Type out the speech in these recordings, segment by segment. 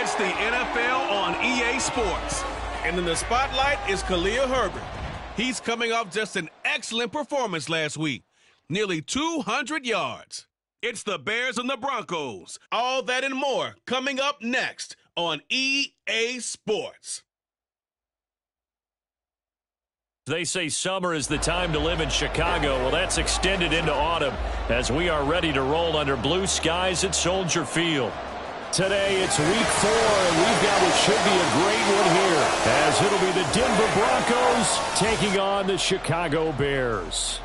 It's the NFL on EA Sports. And in the spotlight is Khalil Herbert. He's coming off just an excellent performance last week. Nearly 200 yards. It's the Bears and the Broncos. All that and more coming up next on EA Sports. They say summer is the time to live in Chicago. Well, that's extended into autumn as we are ready to roll under blue skies at Soldier Field. Today, it's week 4, and we've got what should be a great one here, as it'll be the Denver Broncos taking on the Chicago Bears.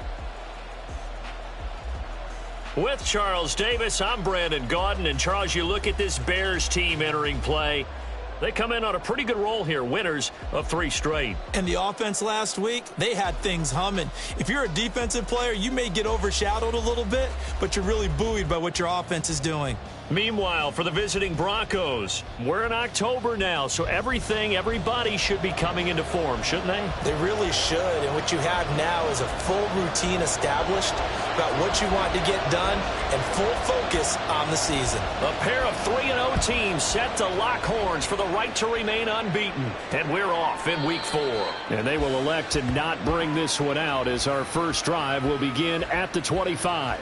With Charles Davis, I'm Brandon Gaudin, and Charles, you look at this Bears team entering play. They come in on a pretty good roll here, winners of 3 straight. And the offense last week, they had things humming. If you're a defensive player, you may get overshadowed a little bit, but you're really buoyed by what your offense is doing. Meanwhile, for the visiting Broncos, we're in October now, so everybody should be coming into form, shouldn't they? They really should, and what you have now is a full routine established about what you want to get done and full focus on the season. A pair of 3-0 teams set to lock horns for the right to remain unbeaten, and we're off in week 4. And they will elect to not bring this one out as our first drive will begin at the 25.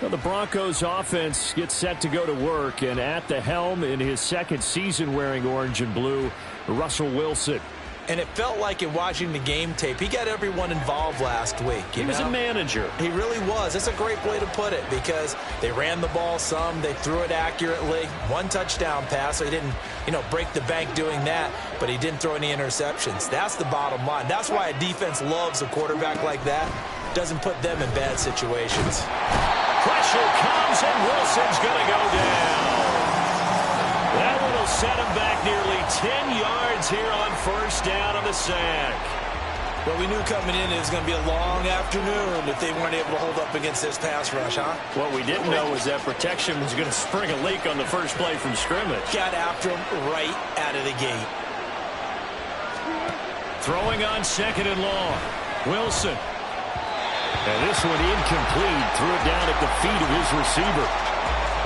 Well, the Broncos offense gets set to go to work, and at the helm in his second season wearing orange and blue, Russell Wilson. And it felt like in watching the game tape, he got everyone involved last week. He was a manager. He really was. That's a great way to put it because they ran the ball some, they threw it accurately. 1 touchdown pass, so he didn't, break the bank doing that, but he didn't throw any interceptions. That's the bottom line. That's why a defense loves a quarterback like that. Doesn't put them in bad situations. Pressure comes, and Wilson's going to go down. That one will set him back nearly 10 yards here on first down on the sack. Well, we knew coming in it was going to be a long afternoon if they weren't able to hold up against this pass rush, huh? What we didn't know was that protection was going to spring a leak on the first play from scrimmage. Got after him right out of the gate. Throwing on 2nd and long. Wilson. And this one incomplete. Threw it down at the feet of his receiver.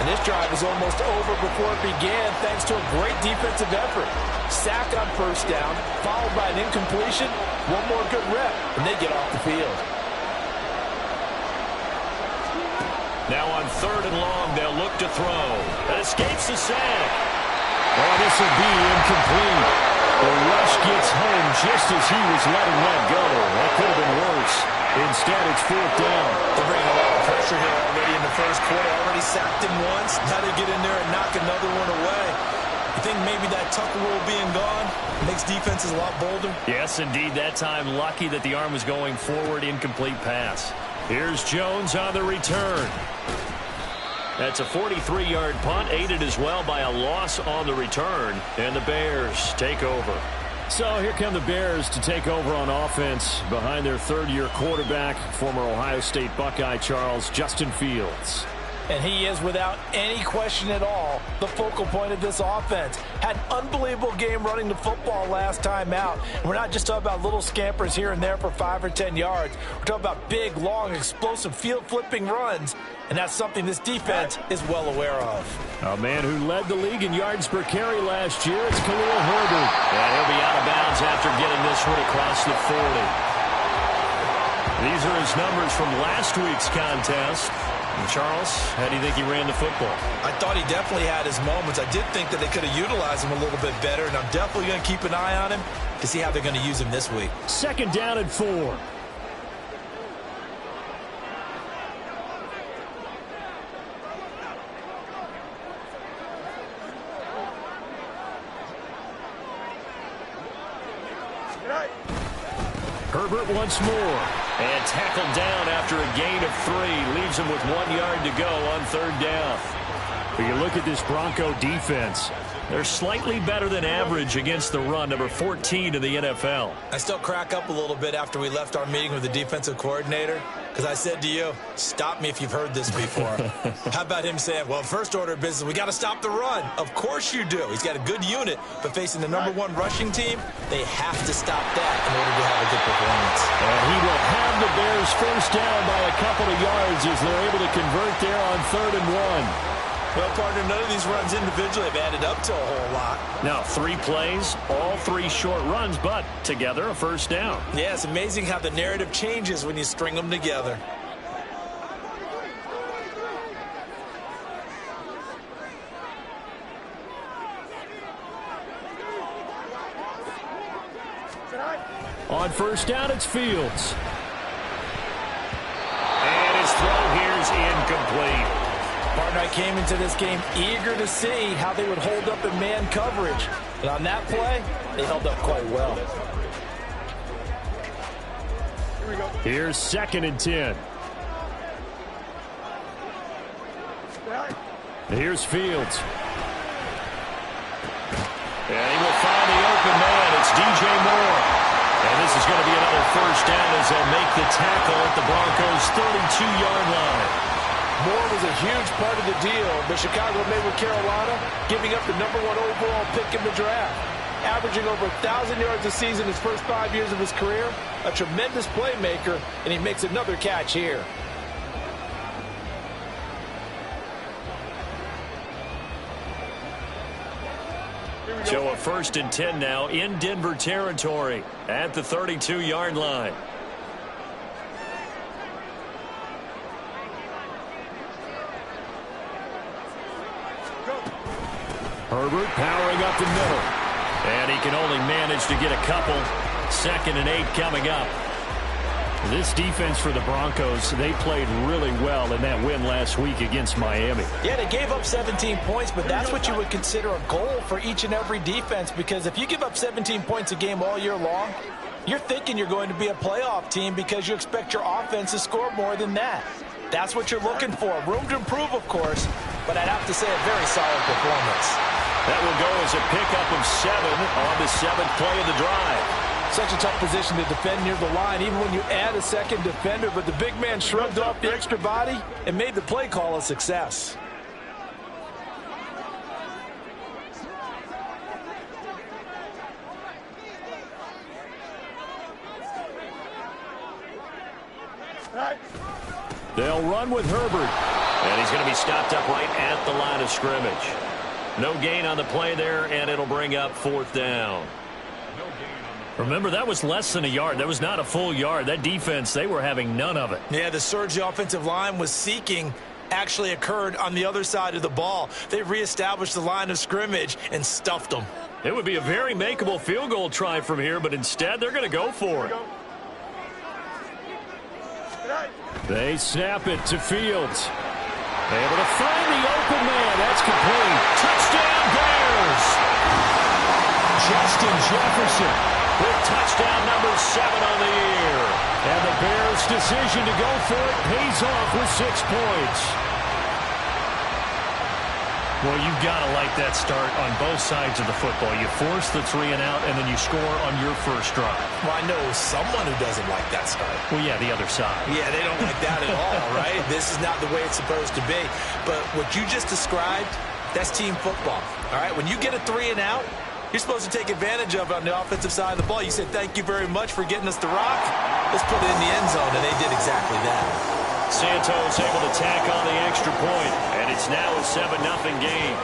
And this drive was almost over before it began thanks to a great defensive effort. Sack on first down, followed by an incompletion. One more good rep, and they get off the field. Now on 3rd and long, they'll look to throw. That escapes the sack. Oh, this will be incomplete. The rush gets home just as he was letting that go. That could have been worse. Instead, it's 4th down. They're bringing a lot of pressure here already in the first quarter. Already sacked him once. Now they get in there and knock another one away. You think maybe that Tucker rule being gone makes defenses a lot bolder? Yes, indeed. That time, lucky that the arm was going forward. Incomplete pass. Here's Jones on the return. That's a 43-yard punt, aided as well by a loss on the return. And the Bears take over. So here come the Bears to take over on offense behind their 3rd-year quarterback, former Ohio State Buckeye Justin Fields. And he is, without any question at all, the focal point of this offense. Had an unbelievable game running the football last time out. And we're not just talking about little scampers here and there for 5 or 10 yards. We're talking about big, long, explosive field-flipping runs. And that's something this defense is well aware of. A man who led the league in yards per carry last year, it's Khalil Herbert. And he'll be out of bounds after getting this one across the 40. These are his numbers from last week's contest. And Charles, how do you think he ran the football? I thought he definitely had his moments. I did think that they could have utilized him a little bit better, and I'm definitely going to keep an eye on him to see how they're going to use him this week. 2nd down and 4. Herbert once more. And tackled down after a gain of 3. Leaves him with 1 yard to go on 3rd down. But you look at this Bronco defense. They're slightly better than average against the run, number 14 in the NFL. I still crack up a little bit after we left our meeting with the defensive coordinator because I said to you, stop me if you've heard this before. How about him saying, well, first order of business, we got to stop the run. Of course you do. He's got a good unit, but facing the number 1 rushing team, they have to stop that in order to have a good performance. And he will have the Bears first down by a couple of yards as they're able to convert there on 3rd and 1. Well, partner, none of these runs individually have added up to a whole lot. Now, 3 plays, all 3 short runs, but together a first down. Yeah, it's amazing how the narrative changes when you string them together. On first down, it's Fields. And his throw here's incomplete. Partner, I came into this game eager to see how they would hold up in man coverage. And on that play, they held up quite well. Here's 2nd and 10. Here's Fields. And he will find the open man. It's DJ Moore. And this is going to be another first down as they'll make the tackle at the Broncos' 32-yard line. Moore was a huge part of the deal, but Chicago made with Carolina, giving up the #1 overall pick in the draft. Averaging over 1,000 yards a season his first 5 years of his career, a tremendous playmaker, and he makes another catch here. So a 1st and 10 now in Denver territory at the 32-yard line. Herbert powering up the middle. And he can only manage to get a couple. 2nd and 8 coming up. This defense for the Broncos, they played really well in that win last week against Miami. Yeah, they gave up 17 points, but that's what you would consider a goal for each and every defense, because if you give up 17 points a game all year long, you're thinking you're going to be a playoff team because you expect your offense to score more than that. That's what you're looking for. Room to improve, of course, but I'd have to say a very solid performance. That will go as a pickup of 7 on the 7th play of the drive. Such a tough position to defend near the line, even when you add a second defender, but the big man shrugged off the extra body and made the play call a success. They'll run with Herbert. And he's going to be stopped up right at the line of scrimmage. No gain on the play there, and it'll bring up 4th down. Remember, that was less than a yard. That was not a full yard. That defense, they were having none of it. Yeah, the surge the offensive line was seeking actually occurred on the other side of the ball. They reestablished the line of scrimmage and stuffed them. It would be a very makeable field goal try from here, but instead they're going to go for it. They snap it to Fields. Able to find the open man. That's complete. Touchdown, Bears! Justin Jefferson with touchdown number 7 on the year. And the Bears' decision to go for it pays off with 6 points. Well, you've got to like that start on both sides of the football. You force the 3 and out, and then you score on your first drive. Well, I know someone who doesn't like that start. Well, yeah, the other side. Yeah, they don't like that at all, right? This is not the way it's supposed to be. But what you just described, that's team football, all right? When you get a 3 and out, you're supposed to take advantage of it on the offensive side of the ball. You said, thank you very much for getting us the rock. Let's put it in the end zone, and they did exactly that. Santos able to tack on the extra point, and it's now a 7-0 game.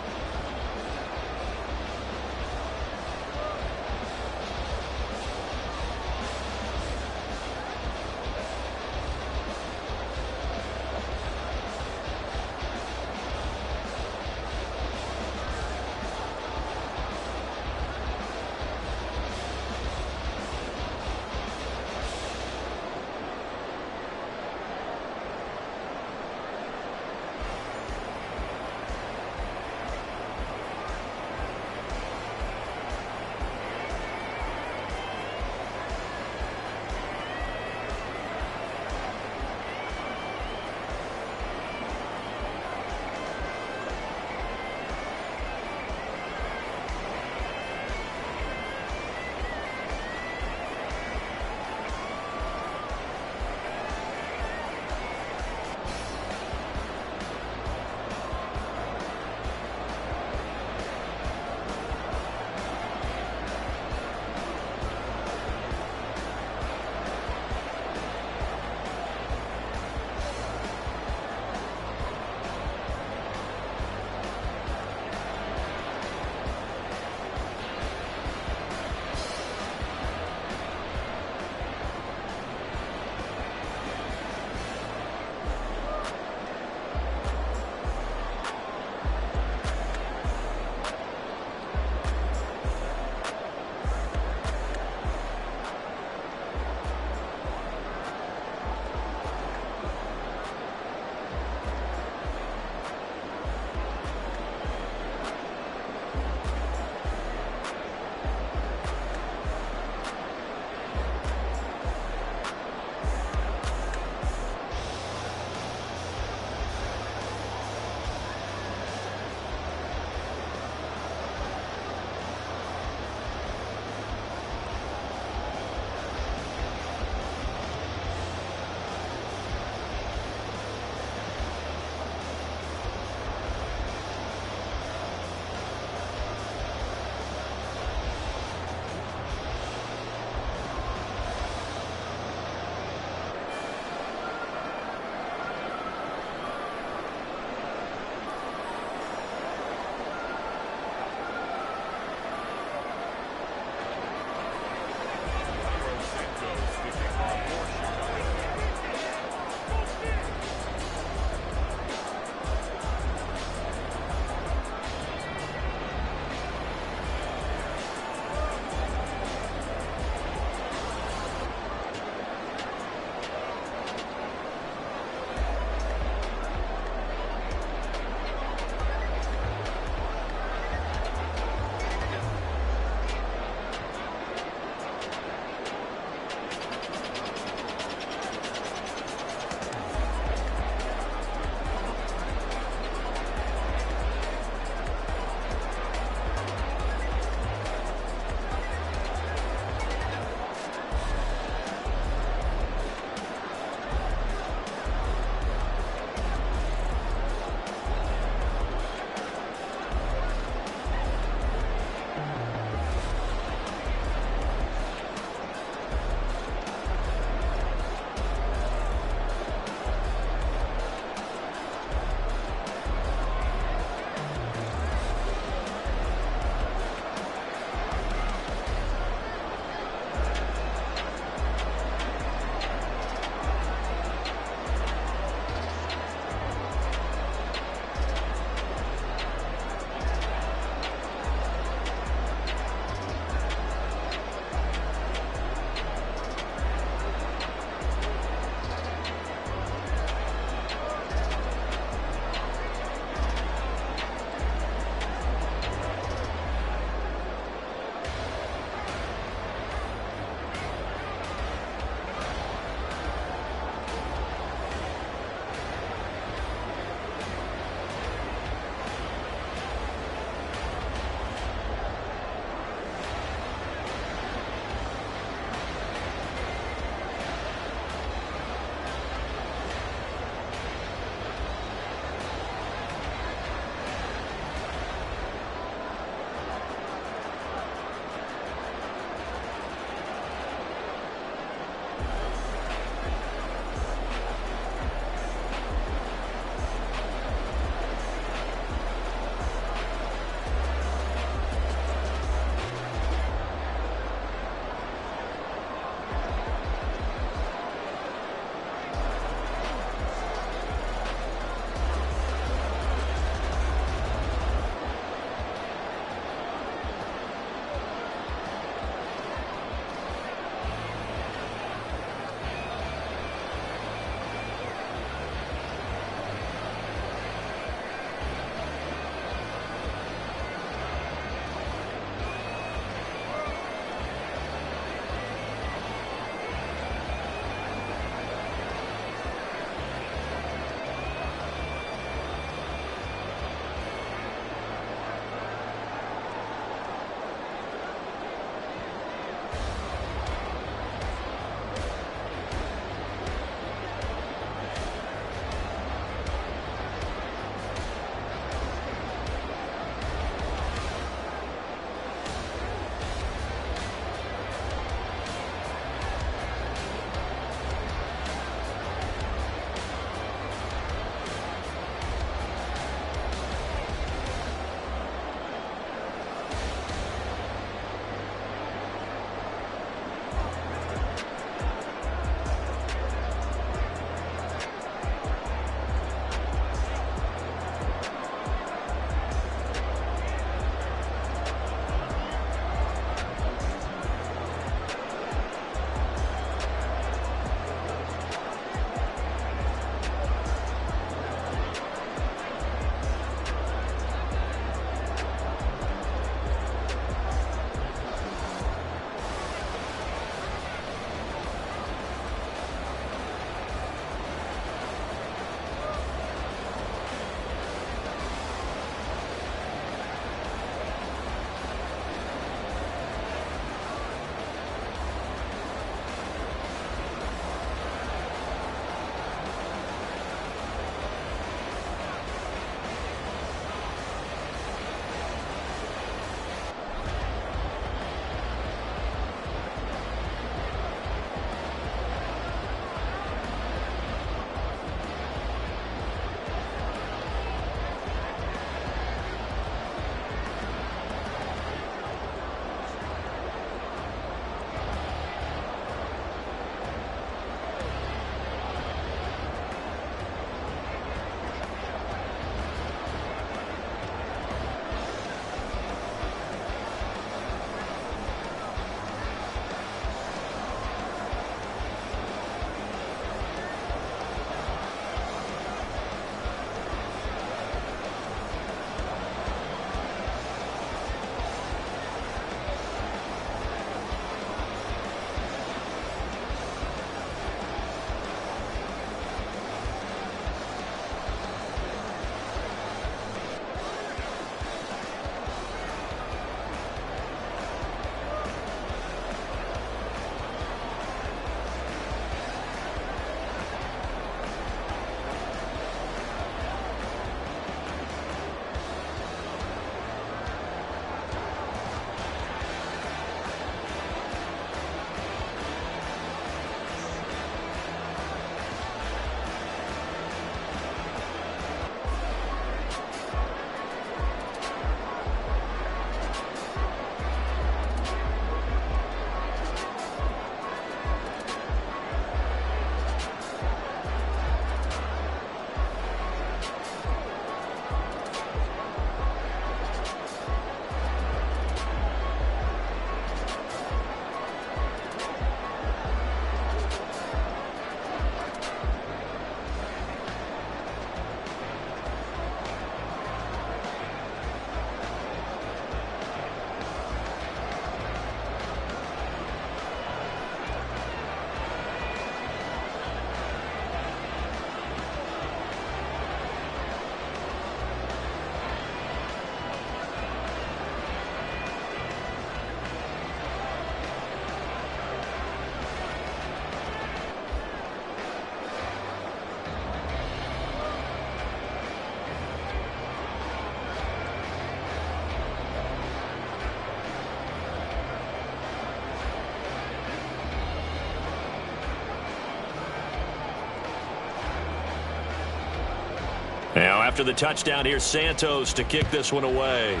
After the touchdown, here's Santos to kick this one away.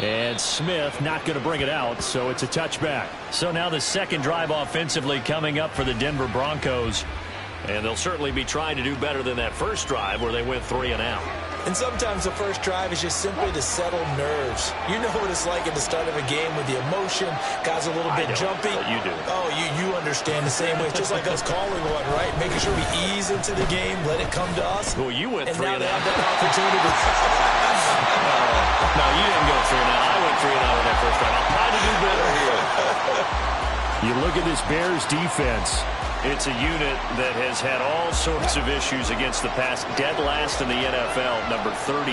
And Smith not going to bring it out, so it's a touchback. So now the second drive offensively coming up for the Denver Broncos. And they'll certainly be trying to do better than that first drive where they went 3 and out. And sometimes the first drive is just simply to settle nerves. You know what it's like at the start of a game with the emotion. Guys a little bit jumpy. You do. Oh, you understand the same way. It's just like us calling one, right? Making sure we ease into the game, let it come to us. Well, you went 3 and and now they out. have that opportunity. No, you didn't go 3 and out. I went 3 and out on that first drive. I'll try to do better here. You look at this Bears defense. It's a unit that has had all sorts of issues against the pass. Dead last in the NFL, number 32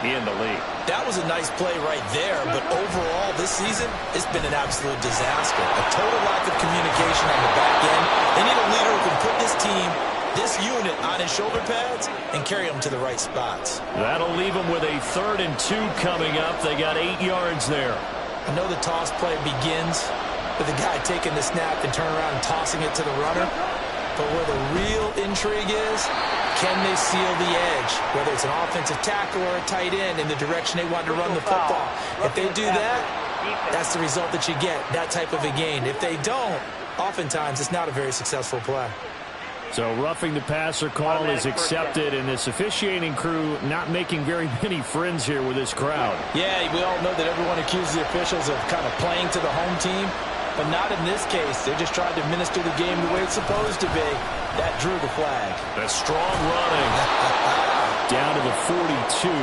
in the league. That was a nice play right there, but overall this season, it's been an absolute disaster. A total lack of communication on the back end. They need a leader who can put this team, this unit, on his shoulder pads and carry them to the right spots. That'll leave them with a 3rd and 2 coming up. They got 8 yards there. I know the toss play begins with the guy taking the snap and turn around and tossing it to the runner. But where the real intrigue is, can they seal the edge? Whether it's an offensive tackle or a tight end in the direction they want to run the football. If they do that, that's the result that you get, that type of a gain. If they don't, oftentimes it's not a very successful play. So roughing the passer call is accepted, and this officiating crew not making very many friends here with this crowd. Yeah, we all know that everyone accuses the officials of kind of playing to the home team. But not in this case. They just tried to administer the game the way it's supposed to be. That drew the flag. A strong running. Down to the 42.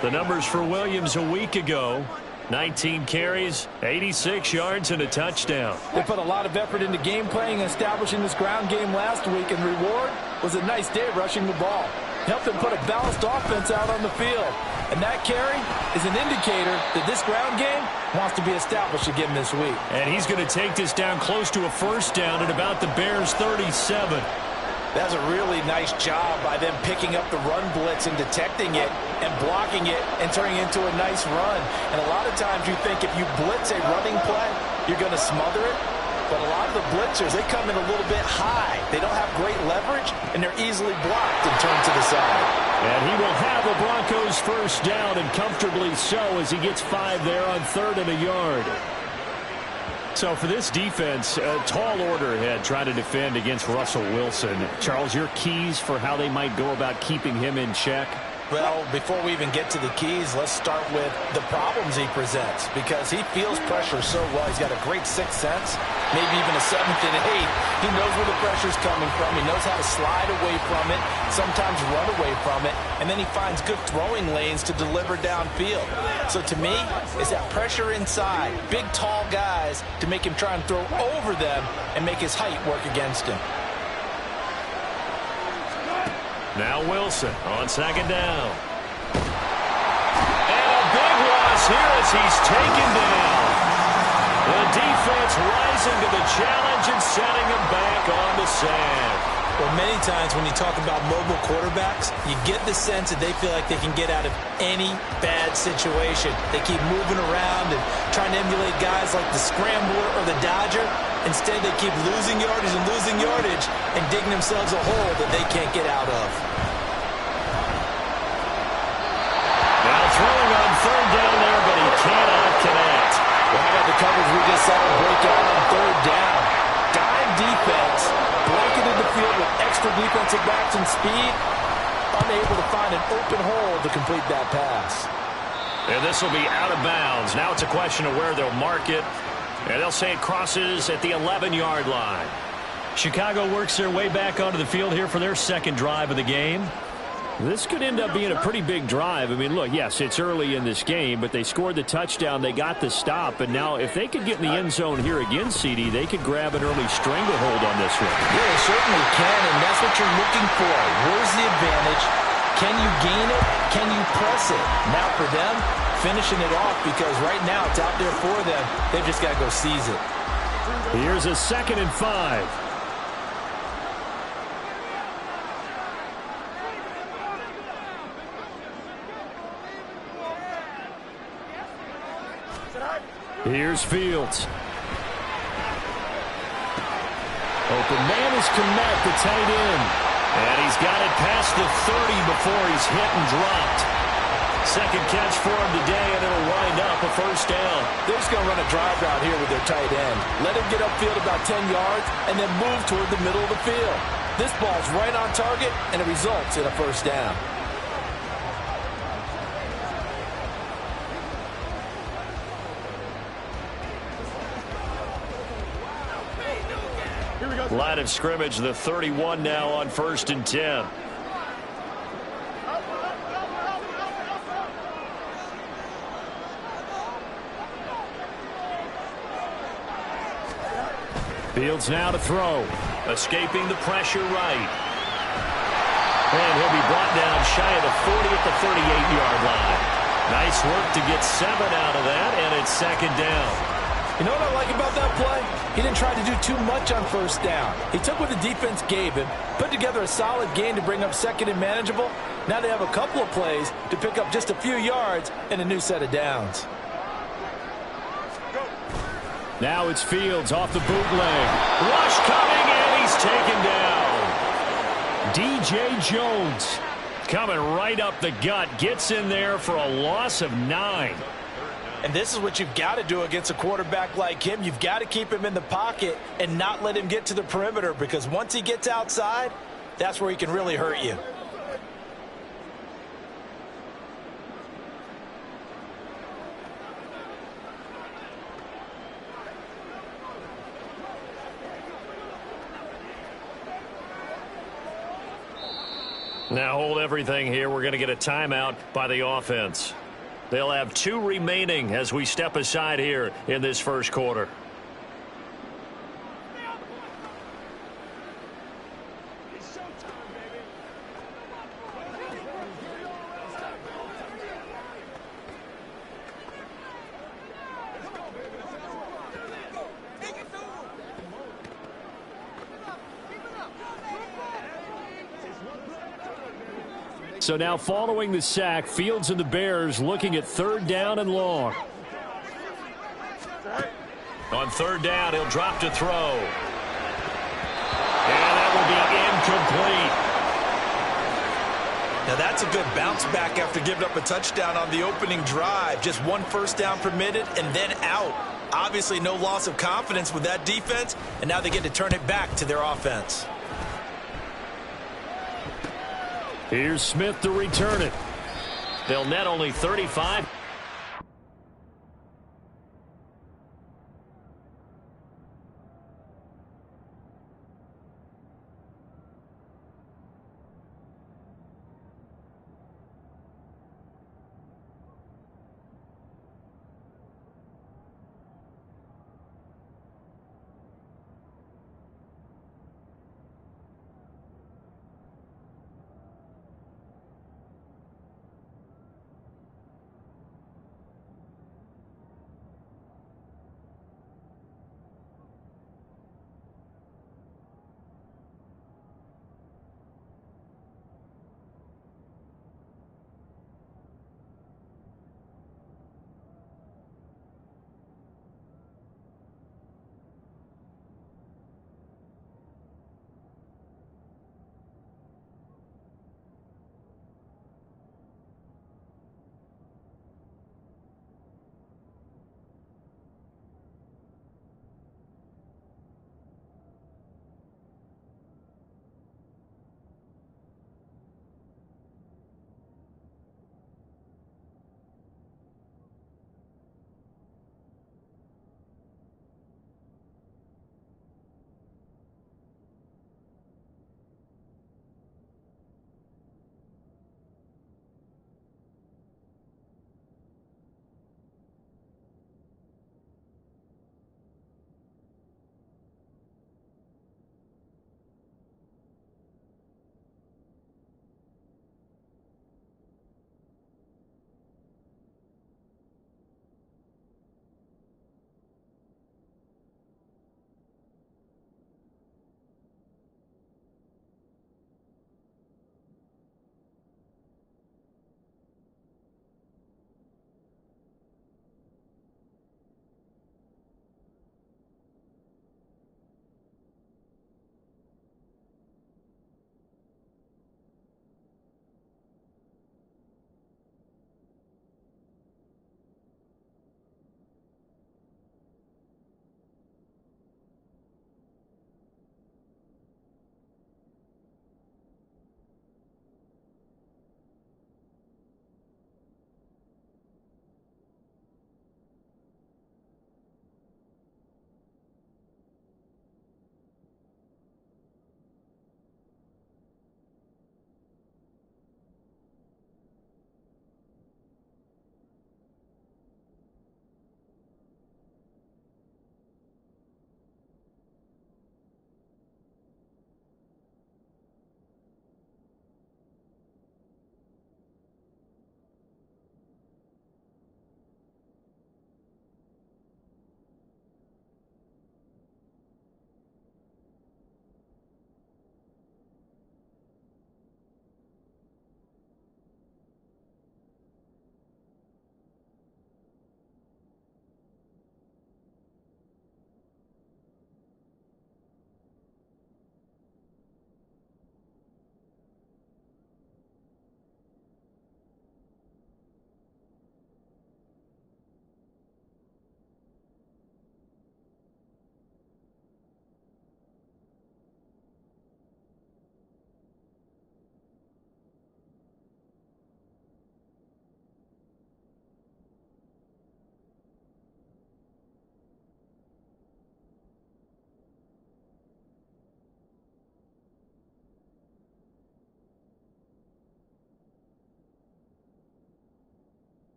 The numbers for Williams a week ago: 19 carries, 86 yards, and a touchdown. They put a lot of effort into game playing and establishing this ground game last week, and reward was a nice day rushing the ball. Helped them put a balanced offense out on the field. And that carry is an indicator that this ground game wants to be established again this week. And he's going to take this down close to a first down at about the Bears' 37. That's a really nice job by them picking up the run blitz and detecting it and blocking it and turning it into a nice run. And a lot of times you think if you blitz a running play, you're going to smother it. But a lot of the blitzers, they come in a little bit high. They don't have great leverage, and they're easily blocked and turned to the side. And he will have the Broncos first down, and comfortably so, as he gets 5 there on 3rd and a yard. So for this defense, a tall order ahead trying to defend against Russell Wilson. Charles, your keys for how they might go about keeping him in check? Well, before we even get to the keys, let's start with the problems he presents, because he feels pressure so well. He's got a great sixth sense, maybe even a 7th and 8th. He knows where the pressure's coming from. He knows how to slide away from it, sometimes run away from it, and then he finds good throwing lanes to deliver downfield. So to me, it's that pressure inside, big, tall guys to make him try and throw over them and make his height work against him. Now Wilson on 2nd down. And a big loss here as he's taken down. The defense rising to the challenge and setting him back on the sack. Well, many times when you talk about mobile quarterbacks, you get the sense that they feel like they can get out of any bad situation. They keep moving around and trying to emulate guys like the Scrambler or the Dodger. Instead, they keep losing yardage and digging themselves a hole that they can't get out of. Now throwing on third down there, but he cannot connect. Well, how about the coverage we just saw him break out on third down? Dime defense, blanketed the field with extra defensive backs and speed, unable to find an open hole to complete that pass. And this will be out of bounds. Now it's a question of where they'll mark it. And they'll say it crosses at the 11-yard line. Chicago works their way back onto the field here for their second drive of the game. This could end up being a pretty big drive. I mean, look, yes, it's early in this game, but they scored the touchdown. They got the stop. And now if they could get in the end zone here again, CD, they could grab an early stranglehold on this one. Yeah, they certainly can, and that's what you're looking for. Where's the advantage? Can you gain it? Can you press it? Now for them, finishing it off, because right now it's out there for them. They've just got to go seize it. Here's a 2nd and 5. Here's Fields. Open man is Komet, the tight end. And he's got it past the 30 before he's hit and dropped. Second catch for him today, and it'll wind up a first down. They're just going to run a drive route here with their tight end. Let him get upfield about 10 yards and then move toward the middle of the field. This ball's right on target, and it results in a first down. Line of scrimmage, the 31 now on 1st and 10. Fields now to throw. Escaping the pressure right. And he'll be brought down shy of the 40 at the 38-yard line. Nice work to get 7 out of that, and it's 2nd down. You know what I like about that play? He didn't try to do too much on first down. He took what the defense gave him, put together a solid gain to bring up 2nd and manageable. Now they have a couple of plays to pick up just a few yards and a new set of downs. Now it's Fields off the bootleg. Rush coming, and he's taken down. DJ Jones coming right up the gut. Gets in there for a loss of 9. And this is what you've got to do against a quarterback like him. You've got to keep him in the pocket and not let him get to the perimeter, because once he gets outside, that's where he can really hurt you. Now hold everything here. We're going to get a timeout by the offense. They'll have 2 remaining as we step aside here in this first quarter. So now following the sack, Fields and the Bears looking at 3rd down and long. On 3rd down, he'll drop to throw. And that will be incomplete. Now that's a good bounce back after giving up a touchdown on the opening drive. Just 1 first down permitted and then out. Obviously no loss of confidence with that defense, and now they get to turn it back to their offense. Here's Smith to return it. They'll net only 35.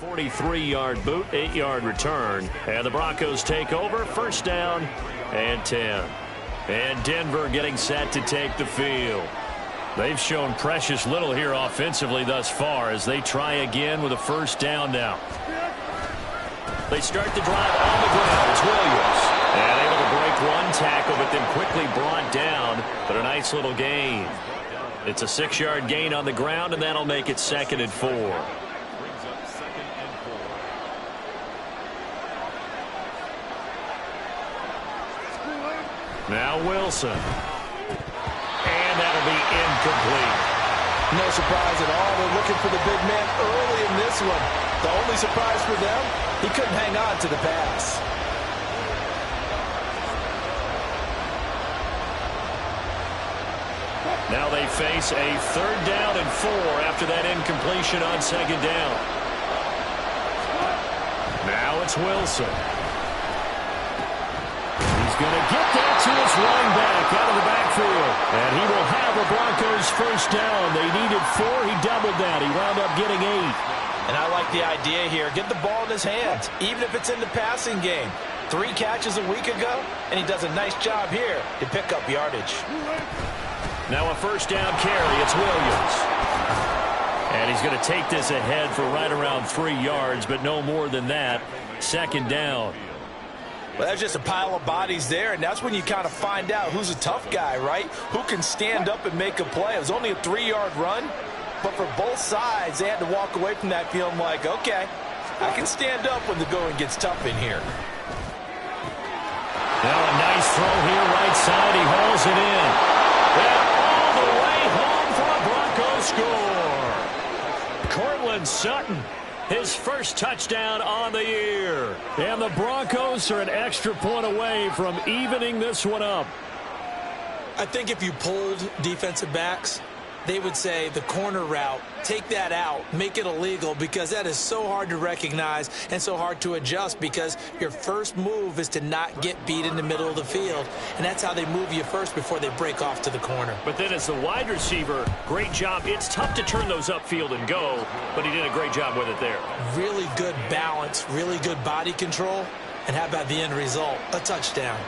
43-yard boot, 8-yard return. And the Broncos take over, first down and 10. And Denver getting set to take the field. They've shown precious little here offensively thus far as they try again with a first down now. They start the drive on the ground. It's Williams. And able to break one tackle, but then quickly brought down. But a nice little gain. It's a 6-yard gain on the ground, and that'll make it 2nd and 4. Now Wilson. And that'll be incomplete. No surprise at all. They're looking for the big man early in this one. The only surprise for them, he couldn't hang on to the pass. Now they face a 3rd down and 4 after that incompletion on 2nd down. Now it's Wilson. He's going to get that to his running back out of the backfield. And he will have the Broncos first down. They needed 4. He doubled that. He wound up getting 8. And I like the idea here. Get the ball in his hands, even if it's in the passing game. 3 catches a week ago, and he does a nice job here to pick up yardage. Now a first down carry. It's Williams. And he's going to take this ahead for right around 3 yards, but no more than that. 2nd down. Well, that's just a pile of bodies there, and that's when you kind of find out who's a tough guy, right? Who can stand up and make a play. It was only a 3-yard run, but for both sides, they had to walk away from that feeling like, okay, I can stand up when the going gets tough in here. Now a nice throw here, right side. He hauls it in. And all the way home for a Broncos score. Cortland Sutton, his first touchdown on the year. And the Broncos are an extra point away from evening this one up. I think if you polled defensive backs, they would say the corner route, take that out, make it illegal, because that is so hard to recognize and so hard to adjust, because your first move is to not get beat in the middle of the field, and that's how they move you first before they break off to the corner. But then as the wide receiver, great job. It's tough to turn those upfield and go, but he did a great job with it there. Really good balance, really good body control, and how about the end result? A touchdown.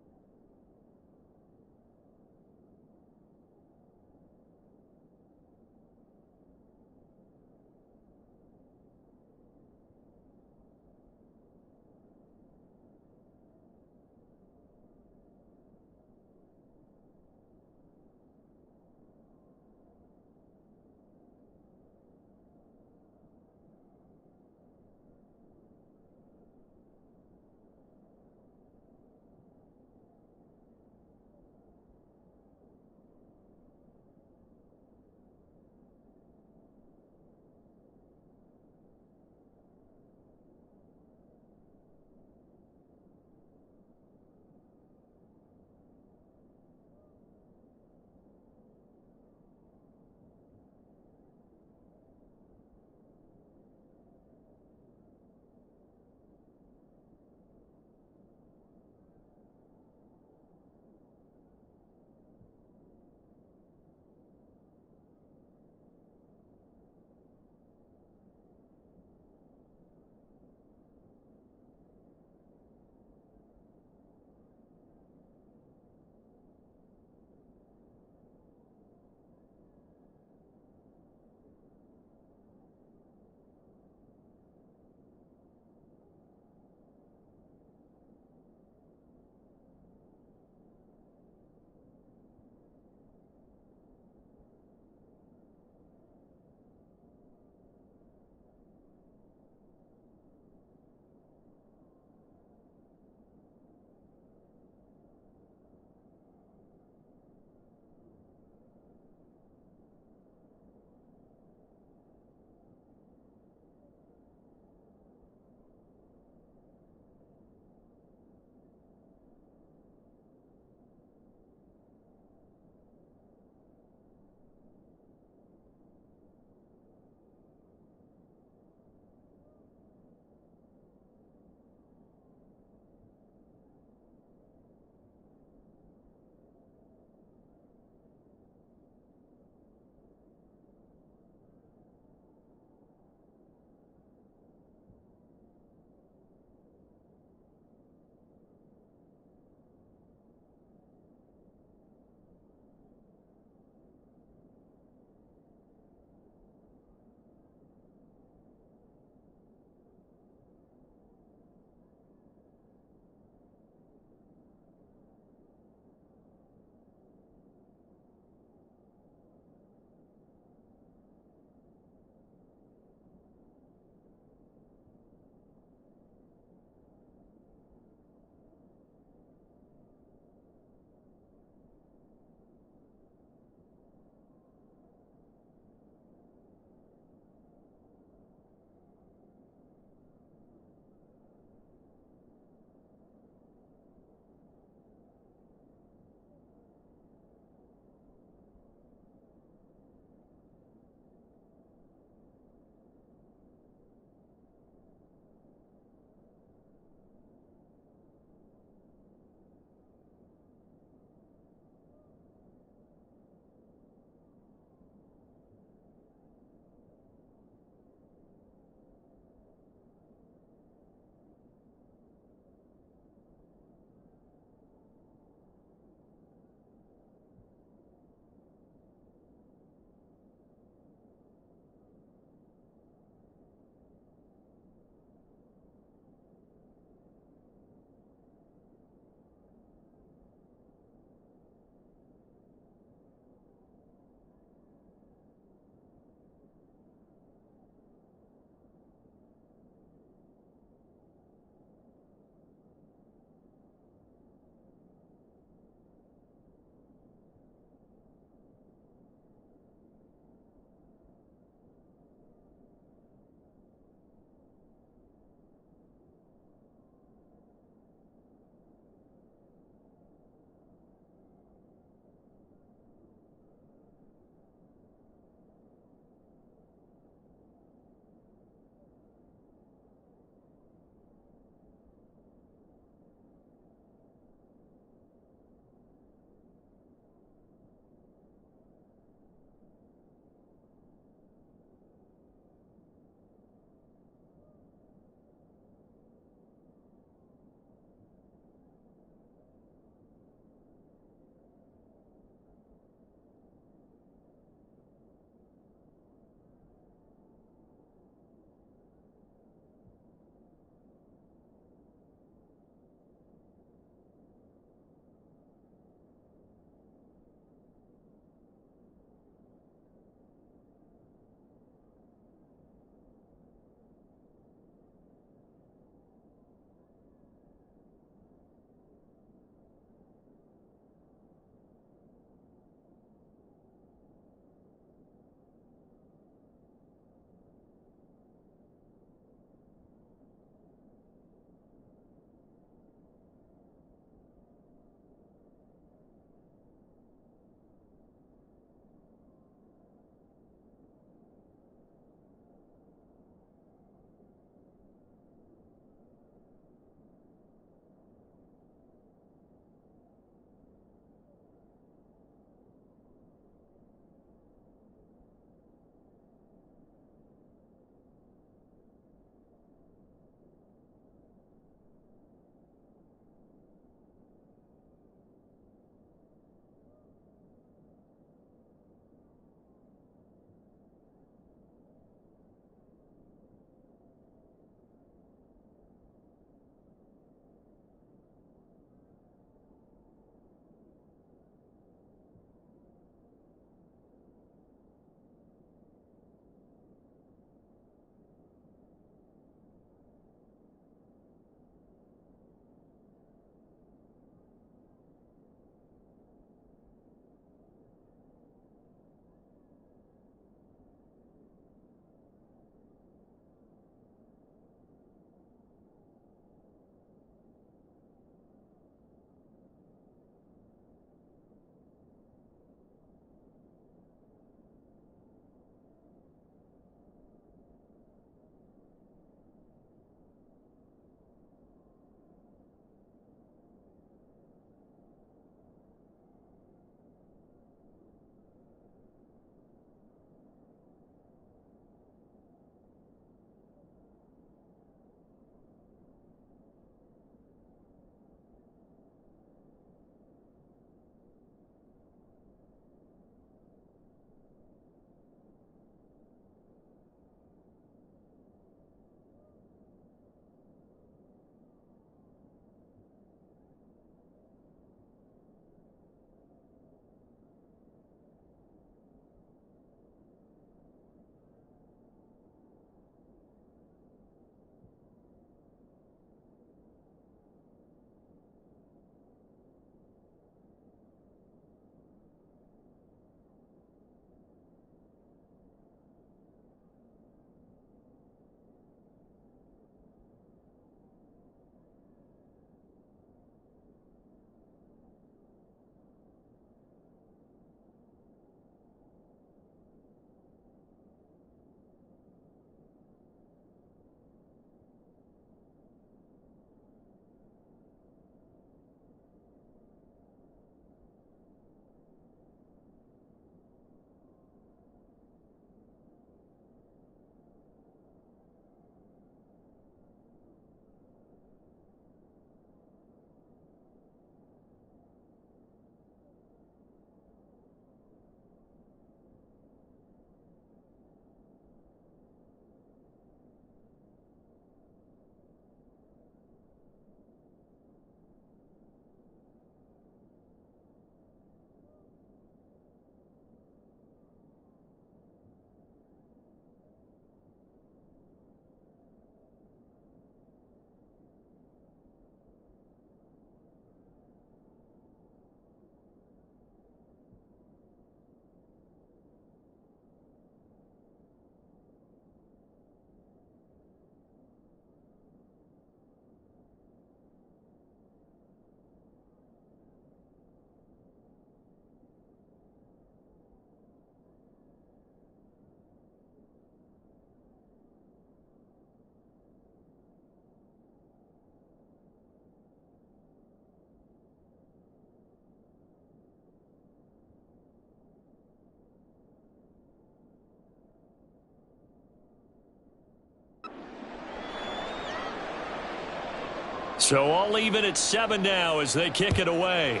So all even at 7 now as they kick it away.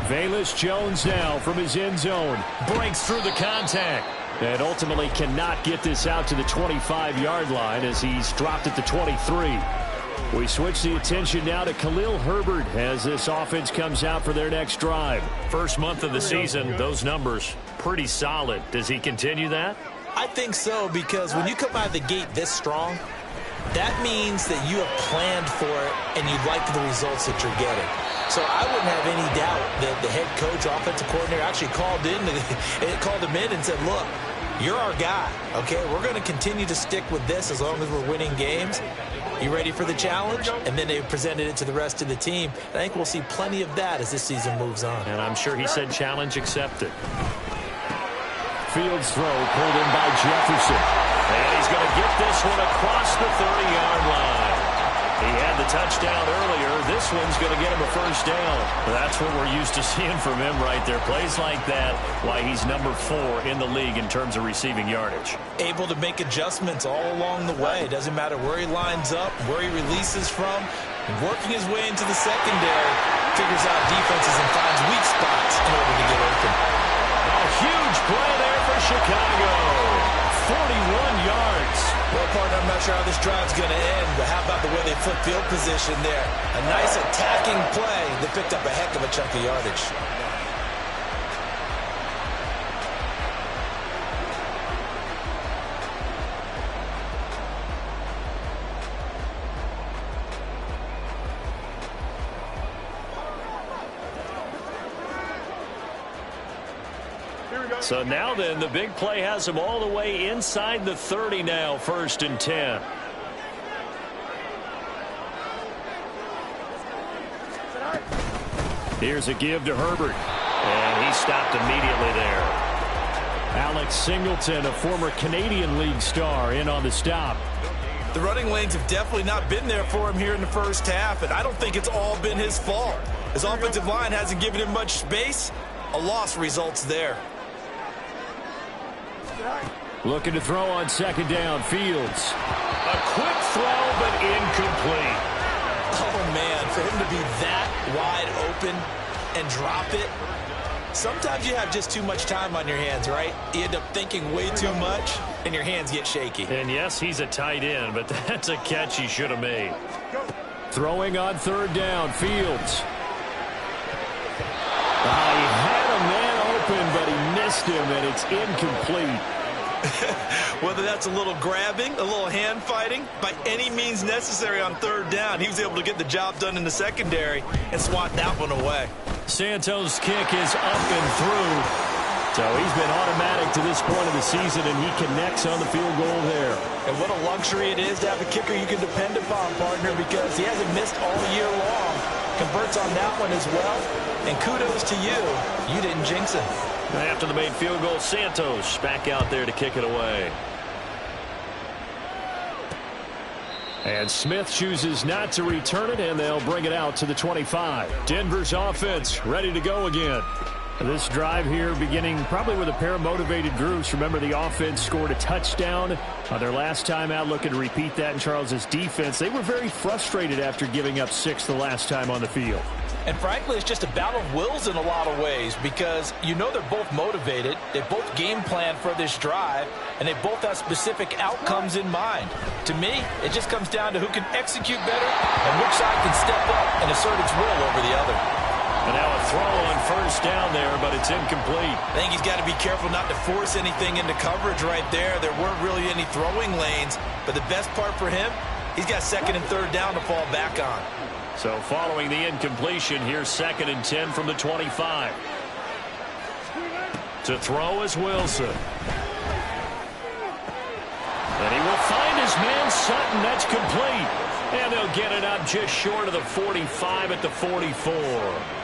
Velus Jones now from his end zone. Breaks through the contact. And ultimately cannot get this out to the 25-yard line as he's dropped at the 23. We switch the attention now to Khalil Herbert as this offense comes out for their next drive. First month of the season, those numbers pretty solid. Does he continue that? I think so, because when you come out of the gate this strong, that means that you have planned for it and you like the results that you're getting. So I wouldn't have any doubt that the head coach, offensive coordinator, actually called him in and said, look, you're our guy, okay? We're going to continue to stick with this as long as we're winning games. You ready for the challenge? And then they presented it to the rest of the team. I think we'll see plenty of that as this season moves on. And I'm sure he said challenge accepted. Fields throw pulled in by Jefferson. And he's going to get this one across the 30-yard line. He had the touchdown earlier. This one's going to get him a first down. That's what we're used to seeing from him right there. Plays like that, why he's number 4 in the league in terms of receiving yardage. Able to make adjustments all along the way. Doesn't matter where he lines up, where he releases from. Working his way into the secondary, figures out defenses and finds weak spots in order to get open. A huge play there for Chicago. 41 yards. Well, partner, I'm not sure how this drive's going to end, but how about the way they flip field position there? A nice attacking play that picked up a heck of a chunk of yardage. So now then, the big play has him all the way inside the 30 now, 1st and 10. Here's a give to Herbert, and he stopped immediately there. Alex Singleton, a former Canadian League star, in on the stop. The running lanes have definitely not been there for him here in the first half, and I don't think it's all been his fault. His offensive line hasn't given him much space. A loss results there. Looking to throw on 2nd down, Fields. A quick throw, but incomplete. Oh, man, for him to be that wide open and drop it. Sometimes you have just too much time on your hands, right? You end up thinking way too much, and your hands get shaky. And yes, he's a tight end, but that's a catch he should have made. Throwing on 3rd down, Fields. He had a man open, but he missed him, and it's incomplete. Whether that's a little grabbing, a little hand fighting, by any means necessary on 3rd down, he was able to get the job done in the secondary and swat that one away. Santos' kick is up and through. So he's been automatic to this point of the season, and he connects on the field goal there. And what a luxury it is to have a kicker you can depend upon, partner, because he hasn't missed all year long. Converts on that one as well. And kudos to you. You didn't jinx him. After the made field goal, Santos back out there to kick it away. And Smith chooses not to return it, and they'll bring it out to the 25. Denver's offense ready to go again. This drive here beginning probably with a pair of motivated groups. Remember, the offense scored a touchdown on their last time out. Looking to repeat that in Charles's defense. They were very frustrated after giving up 6 the last time on the field. And frankly, it's just a battle of wills in a lot of ways because you know they're both motivated. They both game plan for this drive, and they both have specific outcomes in mind. To me, it just comes down to who can execute better and which side can step up and assert its will over the other. And now a throw on 1st down there, but it's incomplete. I think he's got to be careful not to force anything into coverage right there. There weren't really any throwing lanes, but the best part for him, he's got 2nd and 3rd down to fall back on. So following the incompletion, here's 2nd and 10 from the 25. To throw is Wilson. And he will find his man Sutton. That's complete. And they'll get it up just short of the 45 at the 44.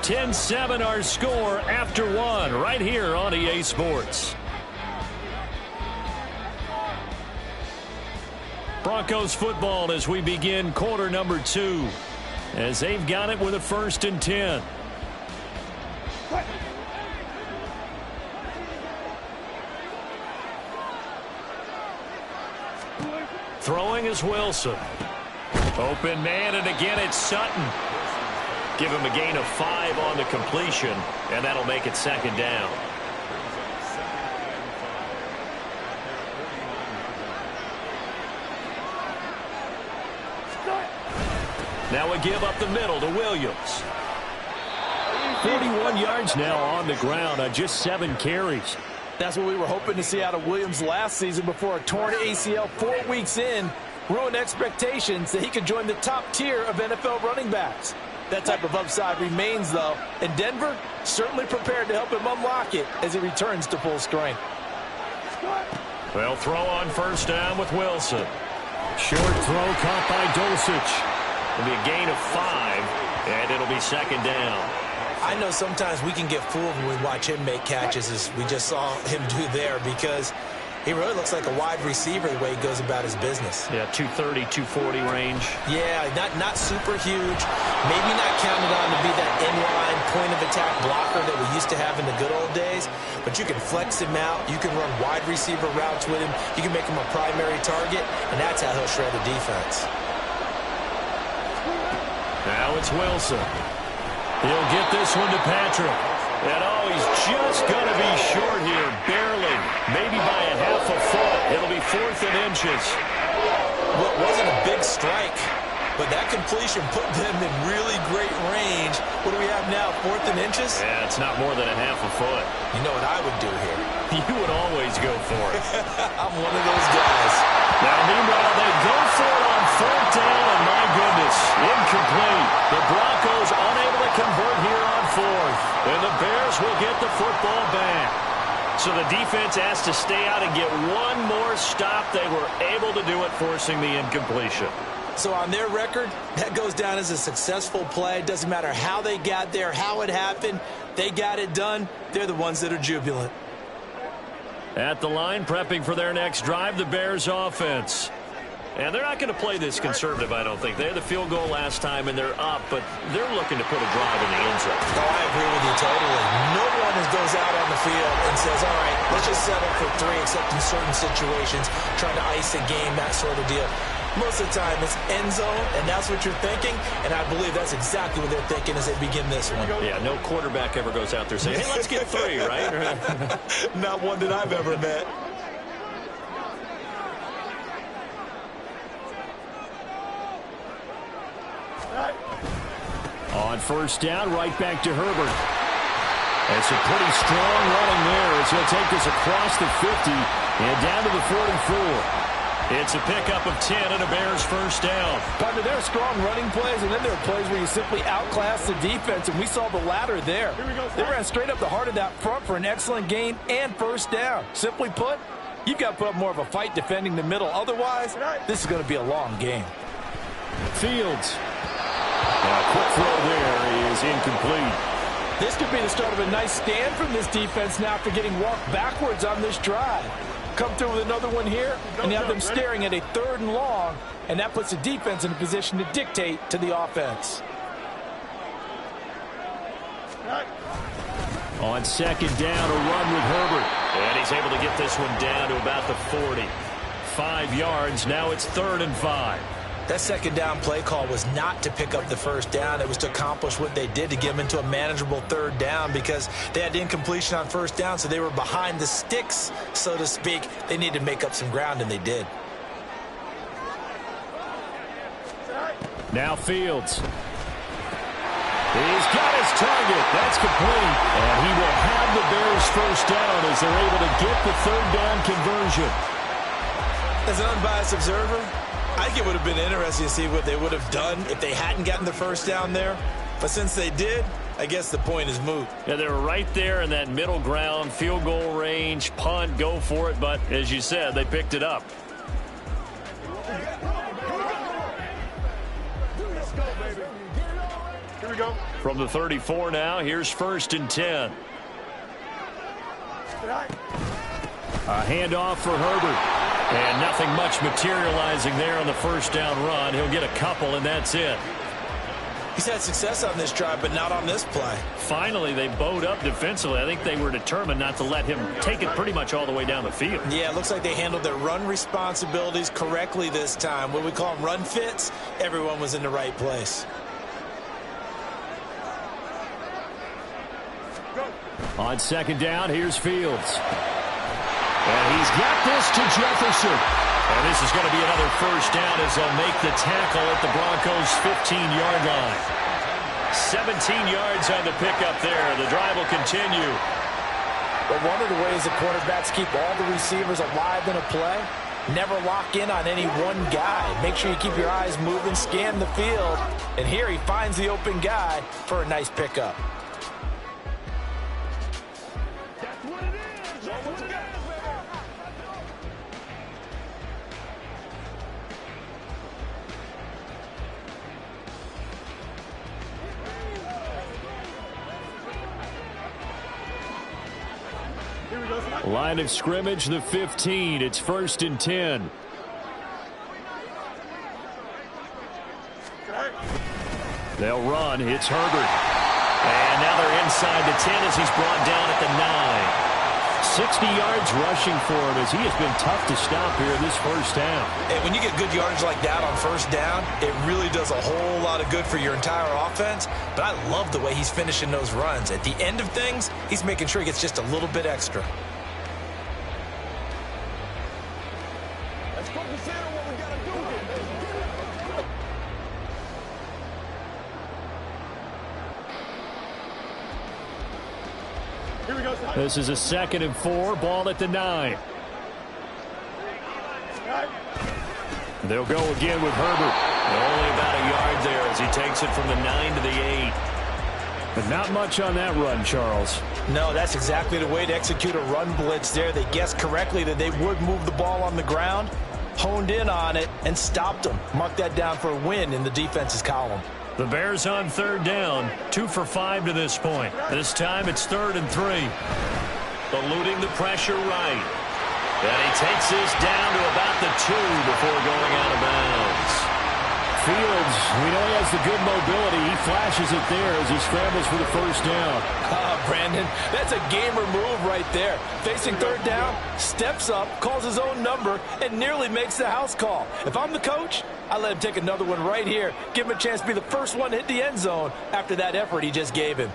10-7 our score after one right here on EA Sports. Broncos football as we begin quarter number 2, as they've got it with a 1st and 10. Throwing is Wilson. Open man, and again it's Sutton. Give him a gain of 5 on the completion, and that'll make it 2nd down. Now a give up the middle to Williams. 41 yards now on the ground on just 7 carries. That's what we were hoping to see out of Williams last season before a torn ACL 4 weeks in ruined expectations that he could join the top tier of NFL running backs. That type of upside remains, though, and Denver certainly prepared to help him unlock it as he returns to full strength. Well, throw on 1st down with Wilson. Short throw caught by Dulcich. It'll be a gain of 5, and it'll be 2nd down. I know sometimes we can get fooled when we watch him make catches, as we just saw him do there, because he really looks like a wide receiver the way he goes about his business. Yeah, 230, 240 range. Yeah, not super huge. Maybe not counted on to be that inline point-of-attack blocker that we used to have in the good old days, but you can flex him out. You can run wide receiver routes with him. You can make him a primary target, and that's how he'll shred the defense. Now it's Wilson. He'll get this one to Patrick. And, oh, he's just going to be short here, barely. Maybe by a half a foot. It'll be 4th and inches. Well, it wasn't a big strike, but that completion put them in really great range. What do we have now, 4th and inches? Yeah, it's not more than a half a foot. You know what I would do here? You would always go for it. I'm one of those guys. Now, meanwhile, they go for it on 4th down, and my goodness, incomplete. The Broncos unable to convert here on 4th, and the Bears will get the football back. So the defense has to stay out and get one more stop. They were able to do it, forcing the incompletion. So on their record, that goes down as a successful play. It doesn't matter how they got there, how it happened. They got it done. They're the ones that are jubilant. At the line, prepping for their next drive, the Bears offense. And they're not going to play this conservative, I don't think. They had the field goal last time, and they're up, but they're looking to put a drive in the end zone. Oh, I agree with you totally. No one goes out on the field and says, all right, let's just settle for 3, except in certain situations, trying to ice a game, that sort of deal. Most of the time, it's end zone, and that's what you're thinking, and I believe that's exactly what they're thinking as they begin this one. Yeah, no quarterback ever goes out there saying, hey, let's get 3, right? Not one that I've ever met. On 1st down, right back to Herbert. It's a pretty strong running there as he'll take this across the 50 and down to the 44. It's a pickup of 10 and a Bears 1st down. Partner, there are strong running plays, and then there are plays where you simply outclass the defense, and we saw the latter there. They ran straight up the heart of that front for an excellent gain and 1st down. Simply put, you've got to put up more of a fight defending the middle. Otherwise, this is going to be a long game. Fields. A quick throw there is incomplete. This could be the start of a nice stand from this defense now after getting walked backwards on this drive. Come through with another one here, and have them staring at a 3rd and long, and that puts the defense in a position to dictate to the offense. On 2nd down, a run with Herbert. And he's able to get this one down to about the 40. 5 yards, now it's 3rd and 5. That 2nd down play call was not to pick up the 1st down. It was to accomplish what they did, to get them into a manageable 3rd down, because they had incompletion on 1st down, so they were behind the sticks, so to speak. They needed to make up some ground, and they did. Now Fields. He's got his target. That's complete. And he will have the Bears 1st down as they're able to get the 3rd down conversion. As an unbiased observer, I think it would have been interesting to see what they would have done if they hadn't gotten the 1st down there. But since they did, I guess the point is moot. Yeah, they were right there in that middle ground, field goal range, punt, go for it. But as you said, they picked it up. we go. From the 34 now, here's 1st and 10. A handoff for Herbert. And nothing much materializing there on the first down run. He'll get a couple, and that's it. He's had success on this drive, but not on this play. Finally, they bowed up defensively. I think they were determined not to let him take it pretty much all the way down the field. Yeah, it looks like they handled their run responsibilities correctly this time. What we call them run fits, everyone was in the right place. On 2nd down, here's Fields. And he's got this to Jefferson. And this is going to be another first down as they'll make the tackle at the Broncos' 15-yard line. 17 yards on the pickup there. The drive will continue. But one of the ways the quarterbacks keep all the receivers alive in a play, never lock in on any one guy. Make sure you keep your eyes moving, scan the field. And here he finds the open guy for a nice pickup. Line of scrimmage, the 15. It's 1st and 10. They'll run. It's Herbert. And now they're inside the 10 as he's brought down at the 9. 60 yards rushing for him as he has been tough to stop here in this first down. And when you get good yardage like that on first down, it really does a whole lot of good for your entire offense. But I love the way he's finishing those runs. At the end of things, he's making sure he gets just a little bit extra. This is a 2nd and 4. Ball at the 9. They'll go again with Herbert. Only about a yard there as he takes it from the 9 to the 8. But not much on that run, Charles. No, that's exactly the way to execute a run blitz there. They guessed correctly that they would move the ball on the ground, honed in on it, and stopped them. Mark that down for a win in the defense's column. The Bears on 3rd down, 2 for 5 to this point. This time it's 3rd and 3. Eluding the pressure right. And he takes this down to about the 2 before going out of bounds. Fields, we know he has the good mobility. He flashes it there as he scrambles for the first down. Brandon, that's a gamer move right there. Facing 3rd down, steps up, calls his own number, and nearly makes the house call. If I'm the coach, I let him take another one right here. Give him a chance to be the first one to hit the end zone after that effort he just gave him.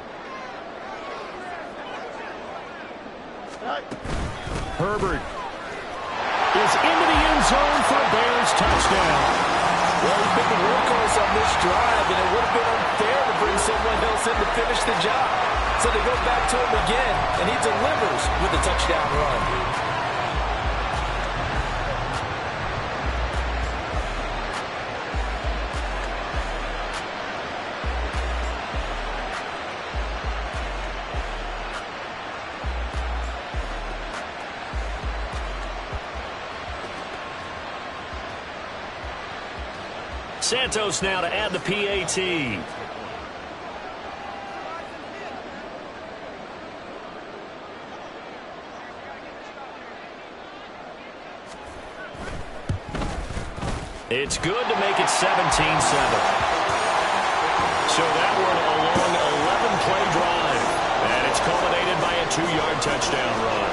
Herbert is into the end zone for a Bears touchdown. Well, he's been the workhorse on this drive, and it would have been unfair to bring someone else in to finish the job. So they go back to him again, and he delivers with a touchdown run. Santos now to add the PAT. It's good to make it 17-7. So that one a long 11-play drive. And it's culminated by a 2-yard touchdown run.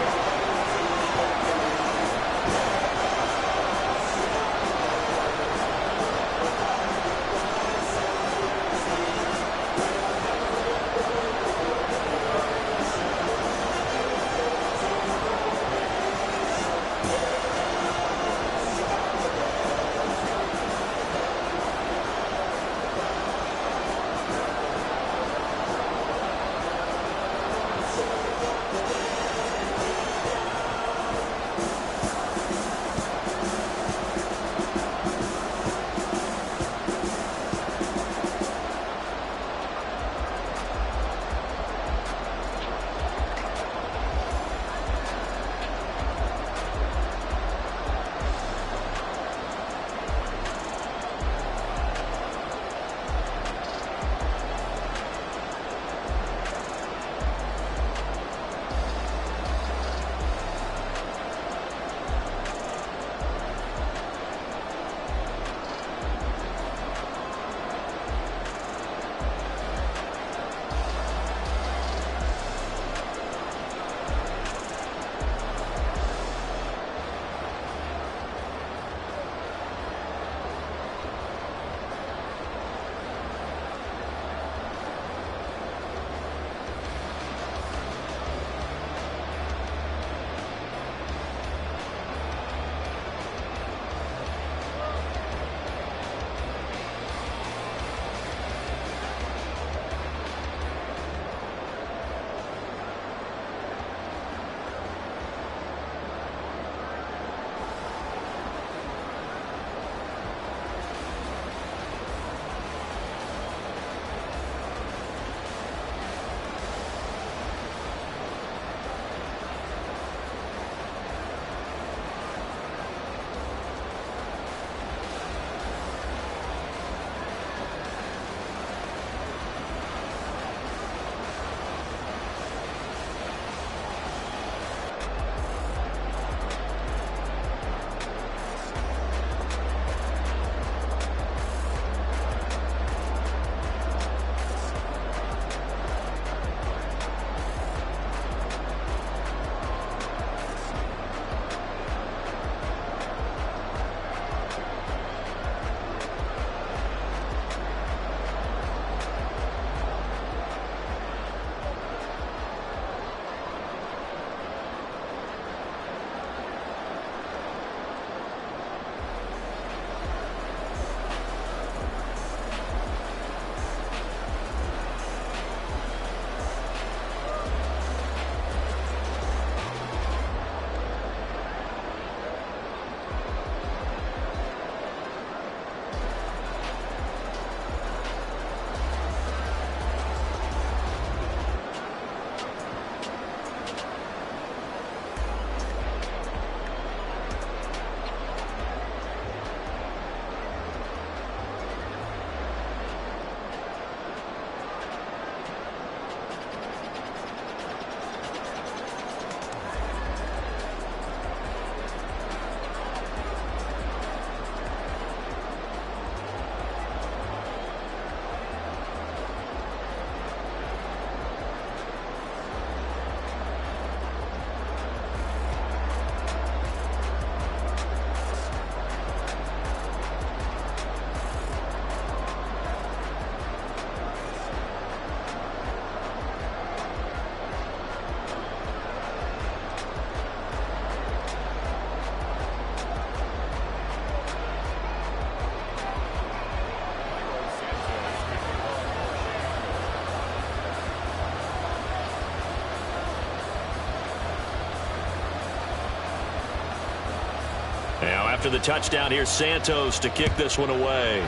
After the touchdown, here's Santos to kick this one away.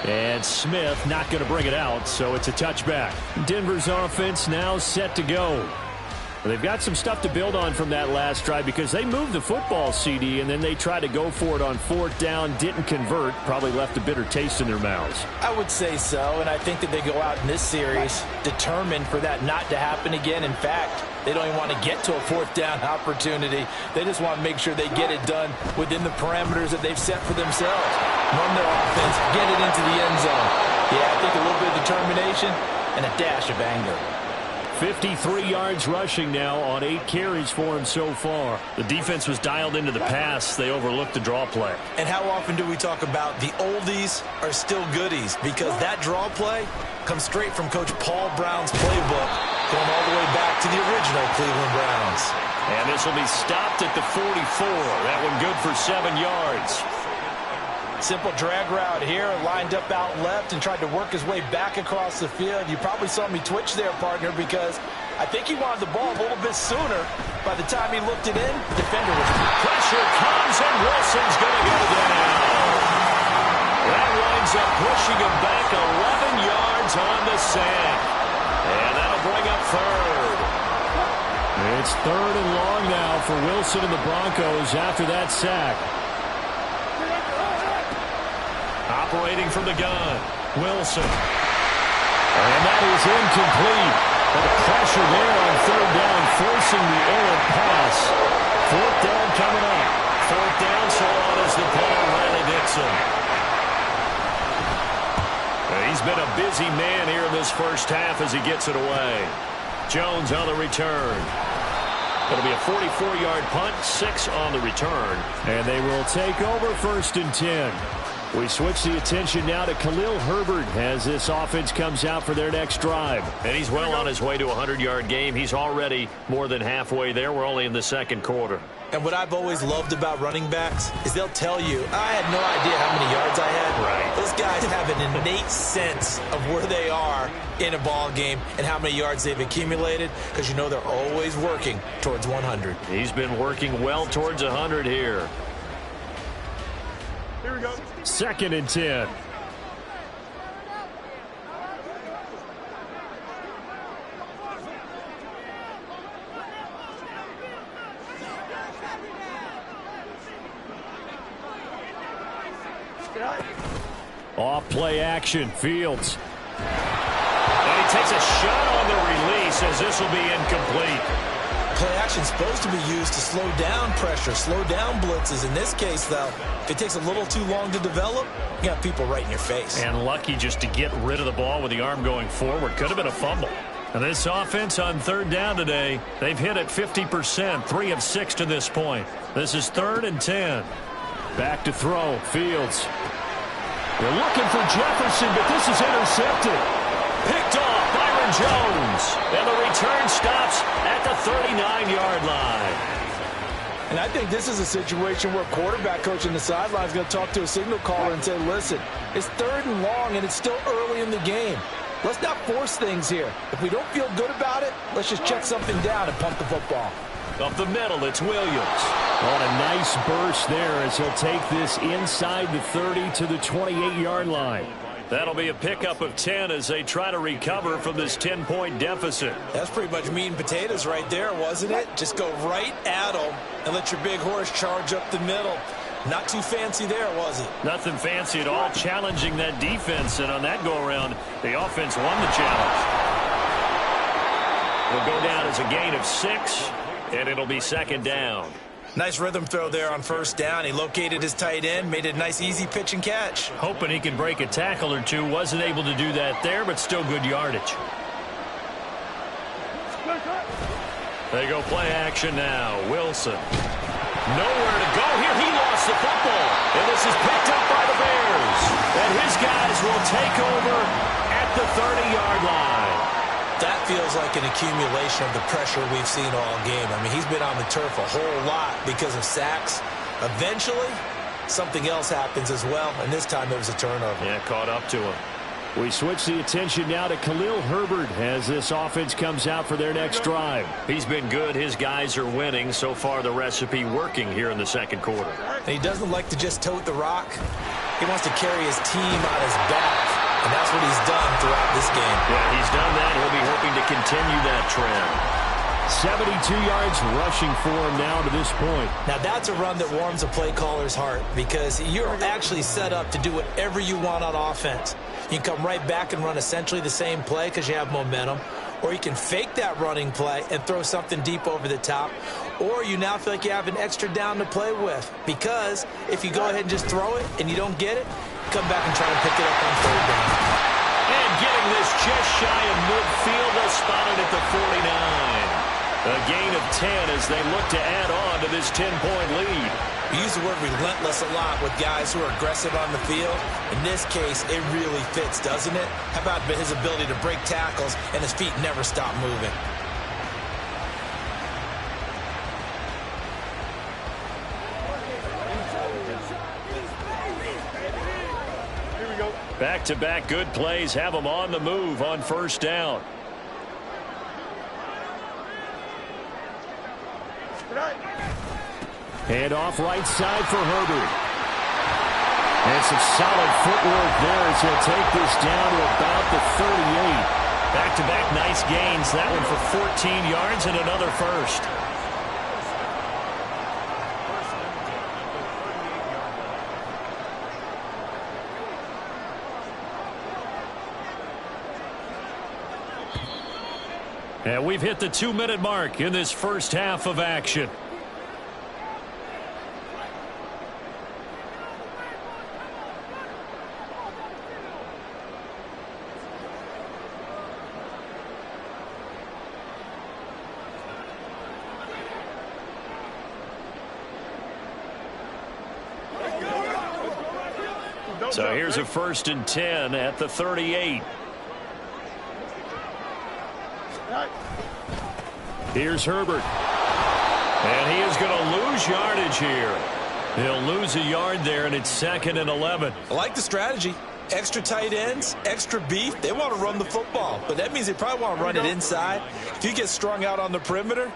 And Smith not going to bring it out, so it's a touchback. Denver's offense now set to go. They've got some stuff to build on from that last drive because they moved the football, CD, and then they tried to go for it on 4th down, didn't convert, probably left a bitter taste in their mouths. I would say so, and I think that they go out in this series determined for that not to happen again. In fact, they don't even want to get to a 4th down opportunity. They just want to make sure they get it done within the parameters that they've set for themselves. Run their offense, get it into the end zone. Yeah, I think a little bit of determination and a dash of anger. 53 yards rushing now on 8 carries for him so far. The defense was dialed into the pass. They overlooked the draw play. And how often do we talk about the oldies are still goodies? Because that draw play comes straight from Coach Paul Brown's playbook, going all the way back to the original Cleveland Browns. And this will be stopped at the 44. That one good for 7 yards. Simple drag route here, lined up out left and tried to work his way back across the field. You probably saw me twitch there, partner, because I think he wanted the ball a little bit sooner. By the time he looked it in, defender was... Pressure comes, and Wilson's going to go down. That winds up pushing him back 11 yards on the sack. And that'll bring up 3rd. It's 3rd and long now for Wilson and the Broncos after that sack. Operating from the gun, Wilson. And that is incomplete. But the pressure there on 3rd down, forcing the errant pass. 4th down coming up. 4th down, so on is the punter, Riley Dixon. He's been a busy man here in this first half as he gets it away. Jones on the return. It'll be a 44-yard punt, 6 on the return. And they will take over 1st and 10. We switch the attention now to Khalil Herbert as this offense comes out for their next drive. And he's well on his way to a 100-yard game. He's already more than halfway there. We're only in the 2nd quarter. And what I've always loved about running backs is they'll tell you, I had no idea how many yards I had. Right. Those guys have an innate sense of where they are in a ball game and how many yards they've accumulated because you know they're always working towards 100. He's been working well towards 100 here. Here we go. 2nd and 10. Off play action, Fields. And he takes a shot on the release as this will be incomplete. Play action's supposed to be used to slow down pressure, slow down blitzes. In this case, though, if it takes a little too long to develop, you got people right in your face. And lucky just to get rid of the ball with the arm going forward. Could have been a fumble. And this offense on 3rd down today, they've hit it 50%, 3 of 6 to this point. This is 3rd and 10. Back to throw, Fields. They're looking for Jefferson, but this is intercepted. Picked off, Byron Jones. And the return stops at the 39-yard line. And I think this is a situation where quarterback coach on the sideline is going to talk to a signal caller and say, listen, it's 3rd and long, and it's still early in the game. Let's not force things here. If we don't feel good about it, let's just check something down and punt the football. Up the middle, it's Williams. On a nice burst there as he'll take this inside the 30 to the 28-yard line. That'll be a pickup of 10 as they try to recover from this 10-point deficit. That's pretty much meat and potatoes right there, wasn't it? Just go right at them and let your big horse charge up the middle. Not too fancy there, was it? Nothing fancy at all, challenging that defense. And on that go-around, the offense won the challenge. Will go down as a gain of 6, and it'll be 2nd down. Nice rhythm throw there on 1st down. He located his tight end, made it a nice, easy pitch and catch. Hoping he can break a tackle or two. Wasn't able to do that there, but still good yardage. They go play action now. Wilson. Nowhere to go here. He lost the football. And this is picked up by the Bears. And his guys will take over at the 30-yard line. That feels like an accumulation of the pressure we've seen all game. I mean, he's been on the turf a whole lot because of sacks. Eventually, something else happens as well, and this time it was a turnover. Yeah, caught up to him. We switch the attention now to Khalil Herbert as this offense comes out for their next drive. He's been good. His guys are winning. So far, the recipe working here in the second quarter. And he doesn't like to just tote the rock. He wants to carry his team on his back, and that's what he's done throughout this game. Yeah, he's done that. He'll be hoping to continue that trend. 72 yards rushing for him now to this point. Now, that's a run that warms a play caller's heart because you're actually set up to do whatever you want on offense. You can come right back and run essentially the same play because you have momentum, or you can fake that running play and throw something deep over the top, or you now feel like you have an extra down to play with because if you go ahead and just throw it and you don't get it, come back and try to pick it up on third down. And getting this just shy of midfield, they'll spot it at the 49. A gain of 10 as they look to add on to this 10-point lead. We use the word relentless a lot with guys who are aggressive on the field. In this case, it really fits, doesn't it? How about his ability to break tackles and his feet never stop moving? Back-to-back good plays have them on the move on first down. Hand off right side for Herbert. And some solid footwork there as he'll take this down to about the 38. Back-to-back nice gains. That one for 14 yards and another first. And we've hit the 2-minute mark in this first half of action. So here's a 1st and 10 at the 38. Here's Herbert. And he is going to lose yardage here. He'll lose a yard there, and it's 2nd and 11. I like the strategy. Extra tight ends, extra beef. They want to run the football, but that means they probably want to run it inside. If you get strung out on the perimeter,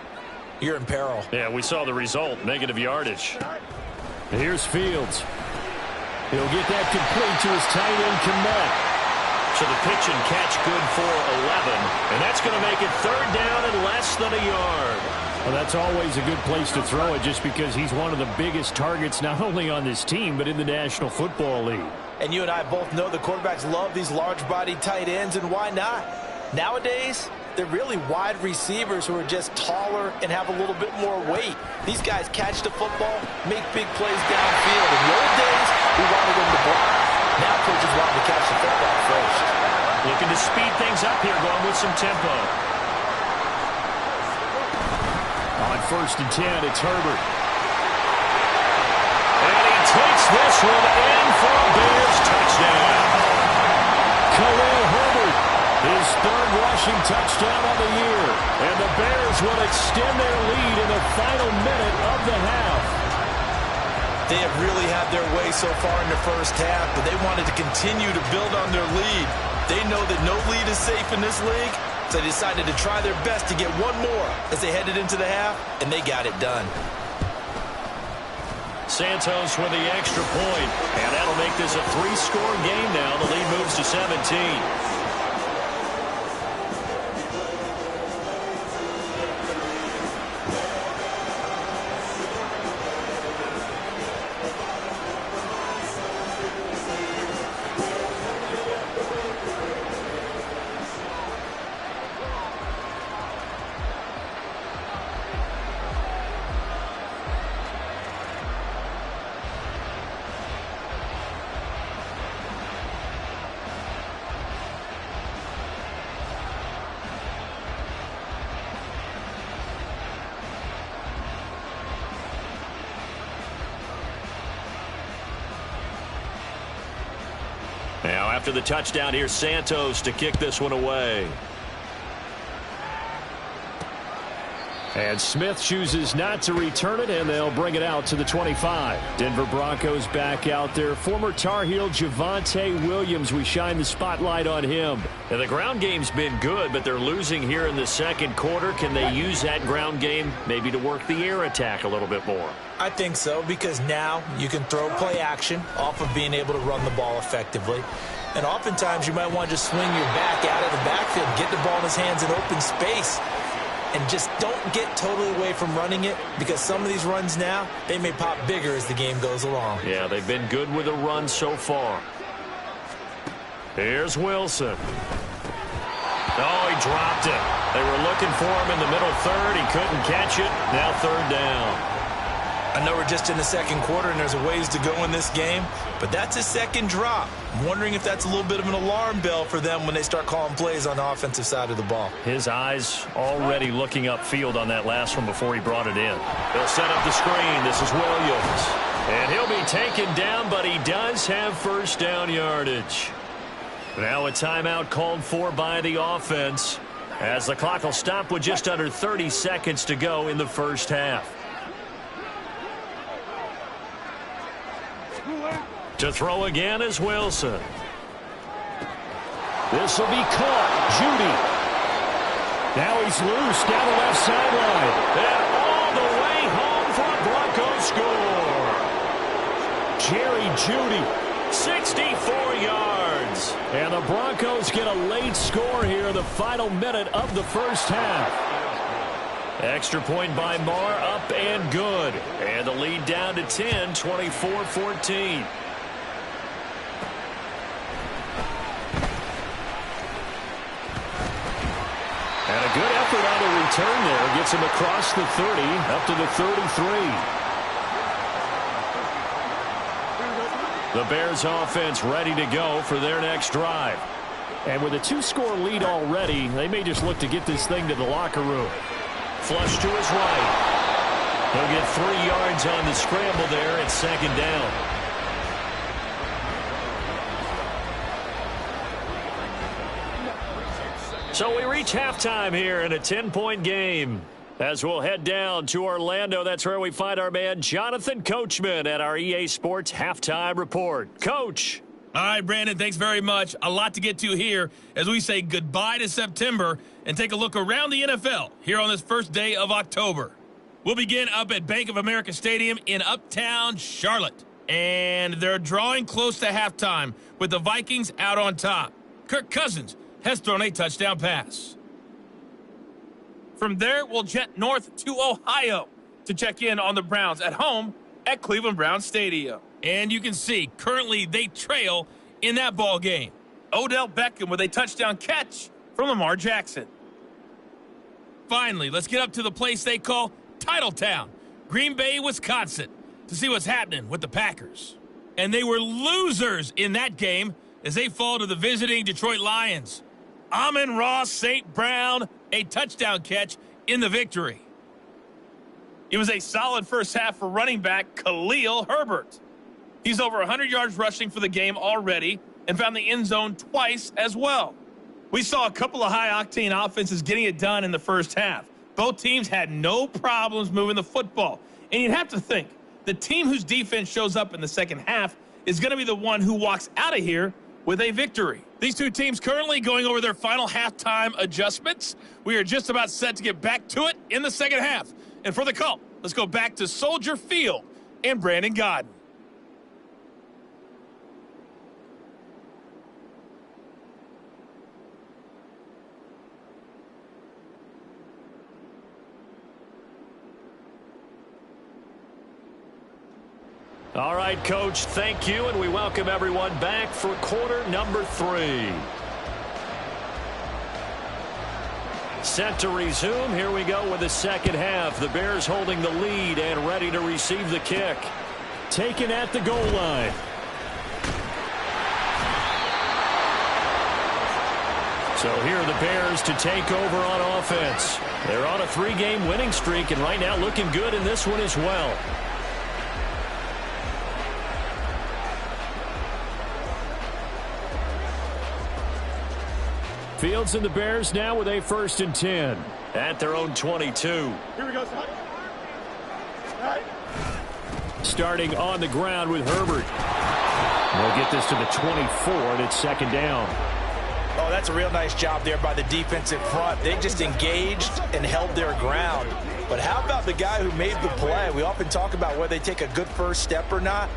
you're in peril. Yeah, we saw the result, negative yardage. Here's Fields. He'll get that complete to his tight end, Kmet. So the pitch and catch good for 11. And that's going to make it 3rd down and less than a yard. Well, that's always a good place to throw it just because he's one of the biggest targets not only on this team but in the National Football League. And you and I both know the quarterbacks love these large-bodied tight ends, and why not? Nowadays, they're really wide receivers who are just taller and have a little bit more weight. These guys catch the football, make big plays downfield. In the old days, we wanted them to block. Now coaches want them to catch the football first. Looking to speed things up here, going with some tempo. On 1st and 10, it's Herbert. And he takes this one in for a Bears touchdown. Khalil Herbert, his 3rd rushing touchdown of the year. And the Bears will extend their lead in the final minute of the half. They have really had their way so far in the first half, but they wanted to continue to build on their lead. They know that no lead is safe in this league, so they decided to try their best to get one more as they headed into the half, and they got it done. Santos with the extra point, and that'll make this a 3-score game now. The lead moves to 17. Now, after the touchdown, here's Santos to kick this one away. And Smith chooses not to return it, and they'll bring it out to the 25. Denver Broncos back out there. Former Tar Heel Javonte Williams, we shine the spotlight on him. And the ground game's been good, but they're losing here in the second quarter. Can they use that ground game maybe to work the air attack a little bit more? I think so, because now you can throw play action off of being able to run the ball effectively. And oftentimes you might want to just swing your back out of the backfield, get the ball in his hands in open space, and just don't get totally away from running it, because some of these runs now, they may pop bigger as the game goes along. Yeah, they've been good with a run so far. Here's Wilson. Oh, he dropped it. They were looking for him in the middle third. He couldn't catch it. Now third down. I know we're just in the second quarter and there's a ways to go in this game, but that's a second drop. I'm wondering if that's a little bit of an alarm bell for them when they start calling plays on the offensive side of the ball. His eyes already looking upfield on that last one before he brought it in. They'll set up the screen. This is Williams. And he'll be taken down, but he does have first down yardage. Now a timeout called for by the offense, as the clock will stop with just under 30 seconds to go in the first half. To throw again is Wilson. This will be caught. Judy. Now he's loose down the left sideline. And all the way home for a Broncos score. Jerry Judy. 64 yards. And the Broncos get a late score here in the final minute of the first half. Extra point by Marr, up and good. And the lead down to 10, 24-14. And a good effort on the return there. Gets him across the 30, up to the 33. The Bears offense ready to go for their next drive. And with a 2-score lead already, they may just look to get this thing to the locker room. Flush to his right. He'll get 3 yards on the scramble there at second down. So we reach halftime here in a 10-point game. As we'll head down to Orlando, that's where we find our man Jonathan Coachman at our EA Sports Halftime Report. Coach. All right, Brandon, thanks very much. A lot to get to here as we say goodbye to September and take a look around the NFL here on this first day of October. We'll begin up at Bank of America Stadium in Uptown Charlotte. And they're drawing close to halftime with the Vikings out on top. Kirk Cousins has thrown a touchdown pass. From there, we'll jet north to Ohio to check in on the Browns at home at Cleveland Browns Stadium. And you can see, currently they trail in that ball game. Odell Beckham with a touchdown catch from Lamar Jackson. Finally, let's get up to the place they call Titletown, Green Bay, Wisconsin, to see what's happening with the Packers. And they were losers in that game as they fall to the visiting Detroit Lions. Amon-Ra St. Brown, a touchdown catch in the victory. It was a solid first half for running back Khalil Herbert. He's over 100 yards rushing for the game already and found the end zone twice as well. We saw a couple of high-octane offenses getting it done in the first half. Both teams had no problems moving the football. And you'd have to think, the team whose defense shows up in the second half is going to be the one who walks out of here with a victory. These two teams currently going over their final halftime adjustments. We are just about set to get back to it in the second half. And for the call, let's go back to Soldier Field and Brandon Godden. All right, Coach, thank you, and we welcome everyone back for quarter number 3. Set to resume. Here we go with the second half. The Bears holding the lead and ready to receive the kick. Taken at the goal line. So here are the Bears to take over on offense. They're on a 3-game winning streak, and right now looking good in this one as well. Fields and the Bears now with a 1st and 10. at their own 22. Here we go, son. All right. Starting on the ground with Herbert. They'll get this to the 24, and it's second down. Oh, that's a real nice job there by the defensive front. They just engaged and held their ground. But how about the guy who made the play? We often talk about whether they take a good first step or not.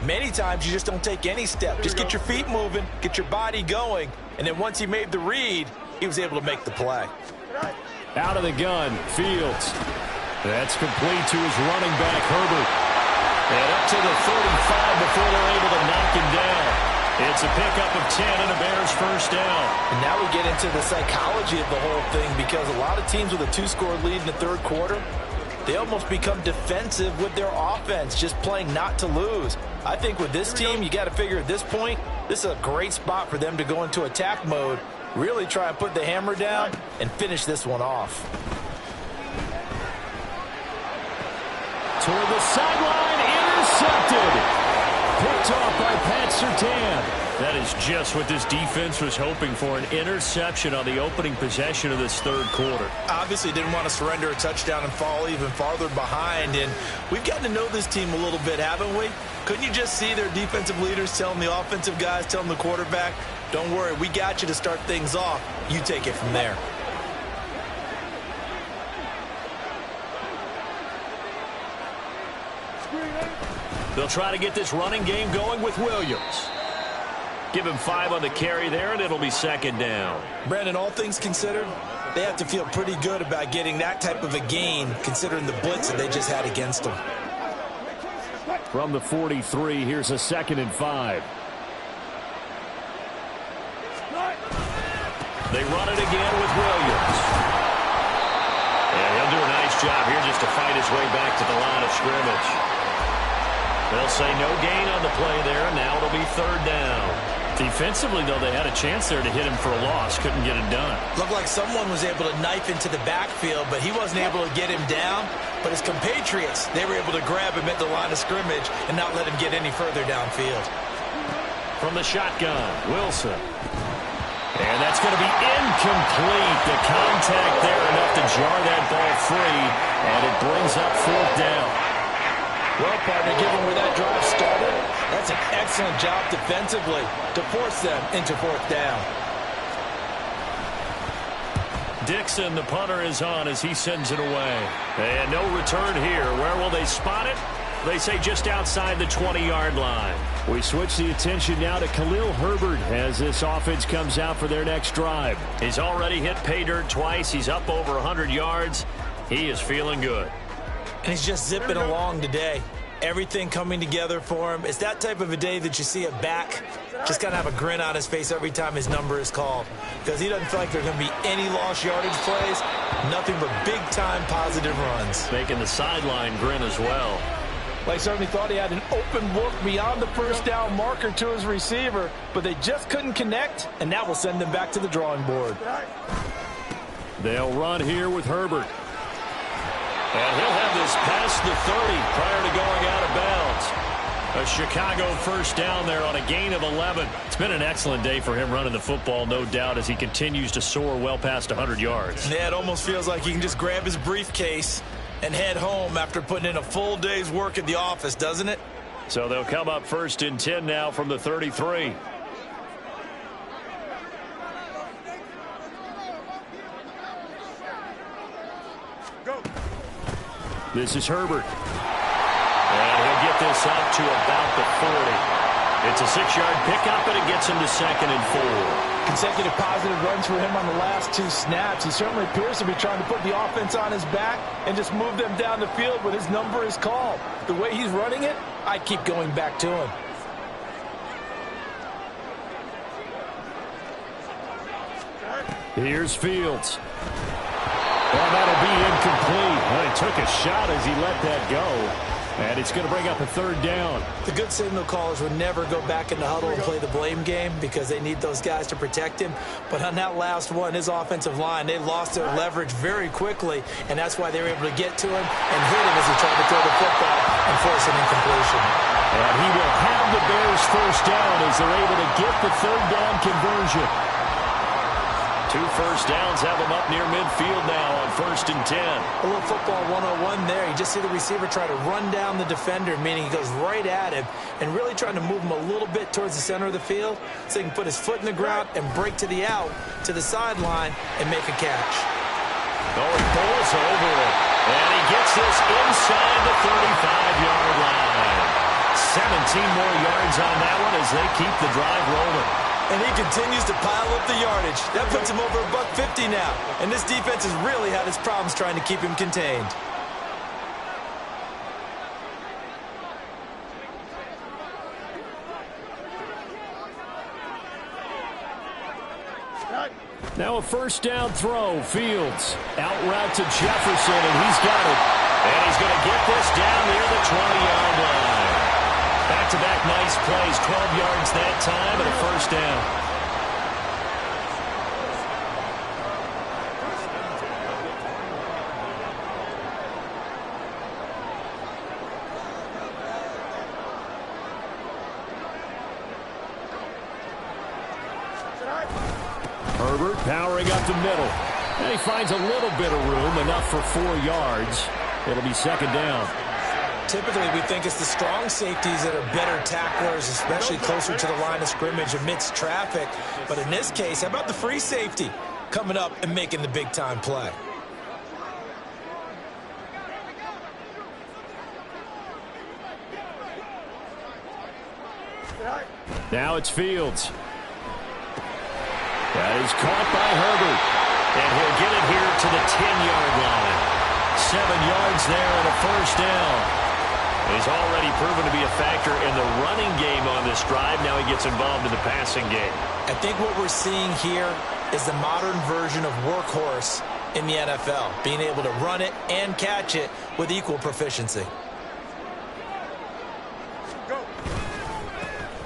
Many times you just don't take any step. Just get your feet moving, get your body going, and then once he made the read, he was able to make the play. Out of the gun, Fields. That's complete to his running back, Herbert. And up to the 35 before they're able to knock him down. It's a pickup of 10 and a Bears first down. And now we get into the psychology of the whole thing, because a lot of teams with a 2-score lead in the third quarter, they almost become defensive with their offense, just playing not to lose. I think with this team, you got to figure at this point, this is a great spot for them to go into attack mode, really try and put the hammer down and finish this one off. Toward the sideline, intercepted. Picked off by Pat Surtain. That is just what this defense was hoping for, an interception on the opening possession of this third quarter. Obviously didn't want to surrender a touchdown and fall even farther behind, and we've gotten to know this team a little bit, haven't we? Couldn't you just see their defensive leaders telling the offensive guys, telling the quarterback, don't worry, we got you to start things off. You take it from there. They'll try to get this running game going with Williams. Give him 5 on the carry there, and it'll be second down. Brandon, all things considered, they have to feel pretty good about getting that type of a gain, considering the blitz that they just had against them. From the 43, here's a 2nd and 5. They run it again with Williams. And he'll do a nice job here just to fight his way back to the line of scrimmage. They'll say no gain on the play there, and now it'll be third down. Defensively, though, they had a chance there to hit him for a loss. Couldn't get it done. Looked like someone was able to knife into the backfield, but he wasn't able to get him down. But his compatriots, they were able to grab him at the line of scrimmage and not let him get any further downfield. From the shotgun, Wilson. And that's going to be incomplete. The contact there enough to jar that ball free, and it brings up fourth down. Well, partner, given where that drive started, that's an excellent job defensively to force them into fourth down. Dixon, the punter, is on as he sends it away. And no return here. Where will they spot it? They say just outside the 20-yard line. We switch the attention now to Khalil Herbert as this offense comes out for their next drive. He's already hit pay dirt twice. He's up over 100 yards. He is feeling good. And he's just zipping along today. Everything coming together for him. It's that type of a day that you see a back just kind of have a grin on his face every time his number is called, because he doesn't feel like there's going to be any lost yardage plays, nothing but big-time positive runs. Making the sideline grin as well. Well, he certainly thought he had an open look beyond the first down marker to his receiver, but they just couldn't connect, and that will send them back to the drawing board. They'll run here with Herbert. And he'll have this past the 30 prior to going out of bounds. A Chicago first down there on a gain of 11. It's been an excellent day for him running the football, no doubt, as he continues to soar well past 100 yards. Yeah, it almost feels like he can just grab his briefcase and head home after putting in a full day's work at the office, doesn't it? So they'll come up 1st and 10 now from the 33. This is Herbert. And he'll get this up to about the 40. It's a 6-yard pickup, and it gets him to 2nd and 4. Consecutive positive runs for him on the last 2 snaps. He certainly appears to be trying to put the offense on his back and just move them down the field when his number is called. The way he's running it, I keep going back to him. Here's Fields. Well, that'll be incomplete. Well, he took a shot as he let that go. And it's going to bring up a 3rd down. The good signal callers would never go back in the huddle and play the blame game because they need those guys to protect him. But on that last one, his offensive line, they lost their leverage very quickly, and that's why they were able to get to him and hit him as he tried to throw the football and force an incompletion. And he will have the Bears first down as they're able to get the 3rd down conversion. 2 first downs have them up near midfield now on 1st and 10. A little football 101 there. You just see the receiver try to run down the defender, meaning he goes right at him and really trying to move him a little bit towards the center of the field so he can put his foot in the ground and break to the out, to the sideline, and make a catch. Oh, he pulls over it. And he gets this inside the 35-yard line. 17 more yards on that one as they keep the drive rolling. And he continues to pile up the yardage. That puts him over $150 now. And this defense has really had its problems trying to keep him contained. Now a first down throw. Fields out route to Jefferson, and he's got it. And he's going to get this down near the 20-yard line. Back-to-back nice plays, 12 yards that time, and a first down. Herbert powering up the middle. And he finds a little bit of room, enough for 4 yards. It'll be second down. Typically, we think it's the strong safeties that are better tacklers, especially closer to the line of scrimmage amidst traffic. But in this case, how about the free safety coming up and making the big-time play? Now it's Fields. That is caught by Herbert. And he'll get it here to the 10-yard line. 7 yards there and a first down. He's already proven to be a factor in the running game on this drive. Now he gets involved in the passing game. I think what we're seeing here is the modern version of workhorse in the NFL, being able to run it and catch it with equal proficiency.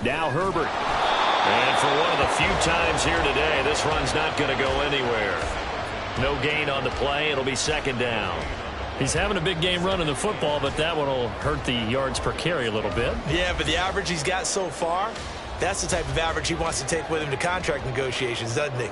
Now Herbert. And for one of the few times here today, this run's not going to go anywhere. No gain on the play. It'll be second down. He's having a big game running the football, but that one will hurt the yards per carry a little bit. Yeah, but the average he's got so far, that's the type of average he wants to take with him to contract negotiations, doesn't he?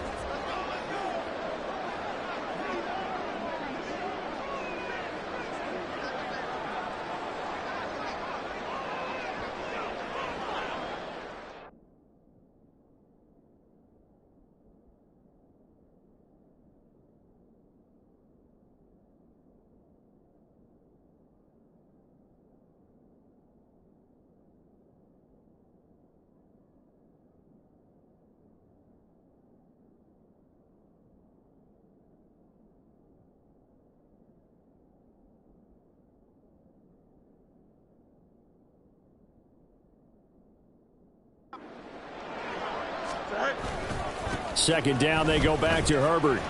Second down, they go back to Herbert.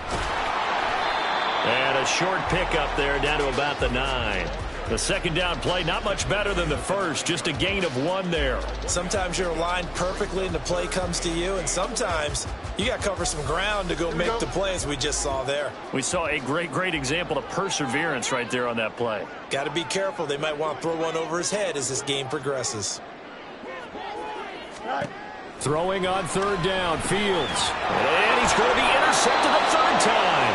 And a short pickup there down to about the 9. The second down play, not much better than the first, just a gain of 1 there. Sometimes you're aligned perfectly and the play comes to you, and sometimes you got to cover some ground to go make the play, as we just saw there. We saw a great example of perseverance right there on that play. Got to be careful. They might want to throw one over his head as this game progresses. Throwing on third down, Fields. And he's going to be intercepted a third time.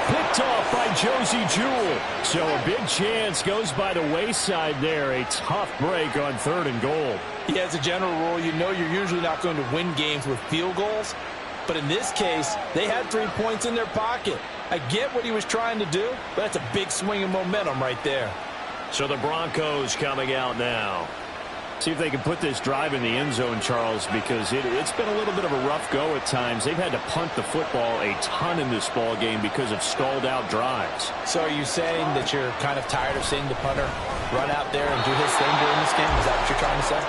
Picked off by Josie Jewell. So a big chance goes by the wayside there. A tough break on 3rd and goal. Yeah, as a general rule, you know you're usually not going to win games with field goals. But in this case, they had 3 points in their pocket. I get what he was trying to do, but that's a big swing of momentum right there. So the Broncos coming out now. See if they can put this drive in the end zone, Charles, because it's been a little bit of a rough go at times. They've had to punt the football a ton in this ball game because of stalled out drives. So are you saying that you're kind of tired of seeing the punter run out there and do his thing during this game? Is that what you're trying to say?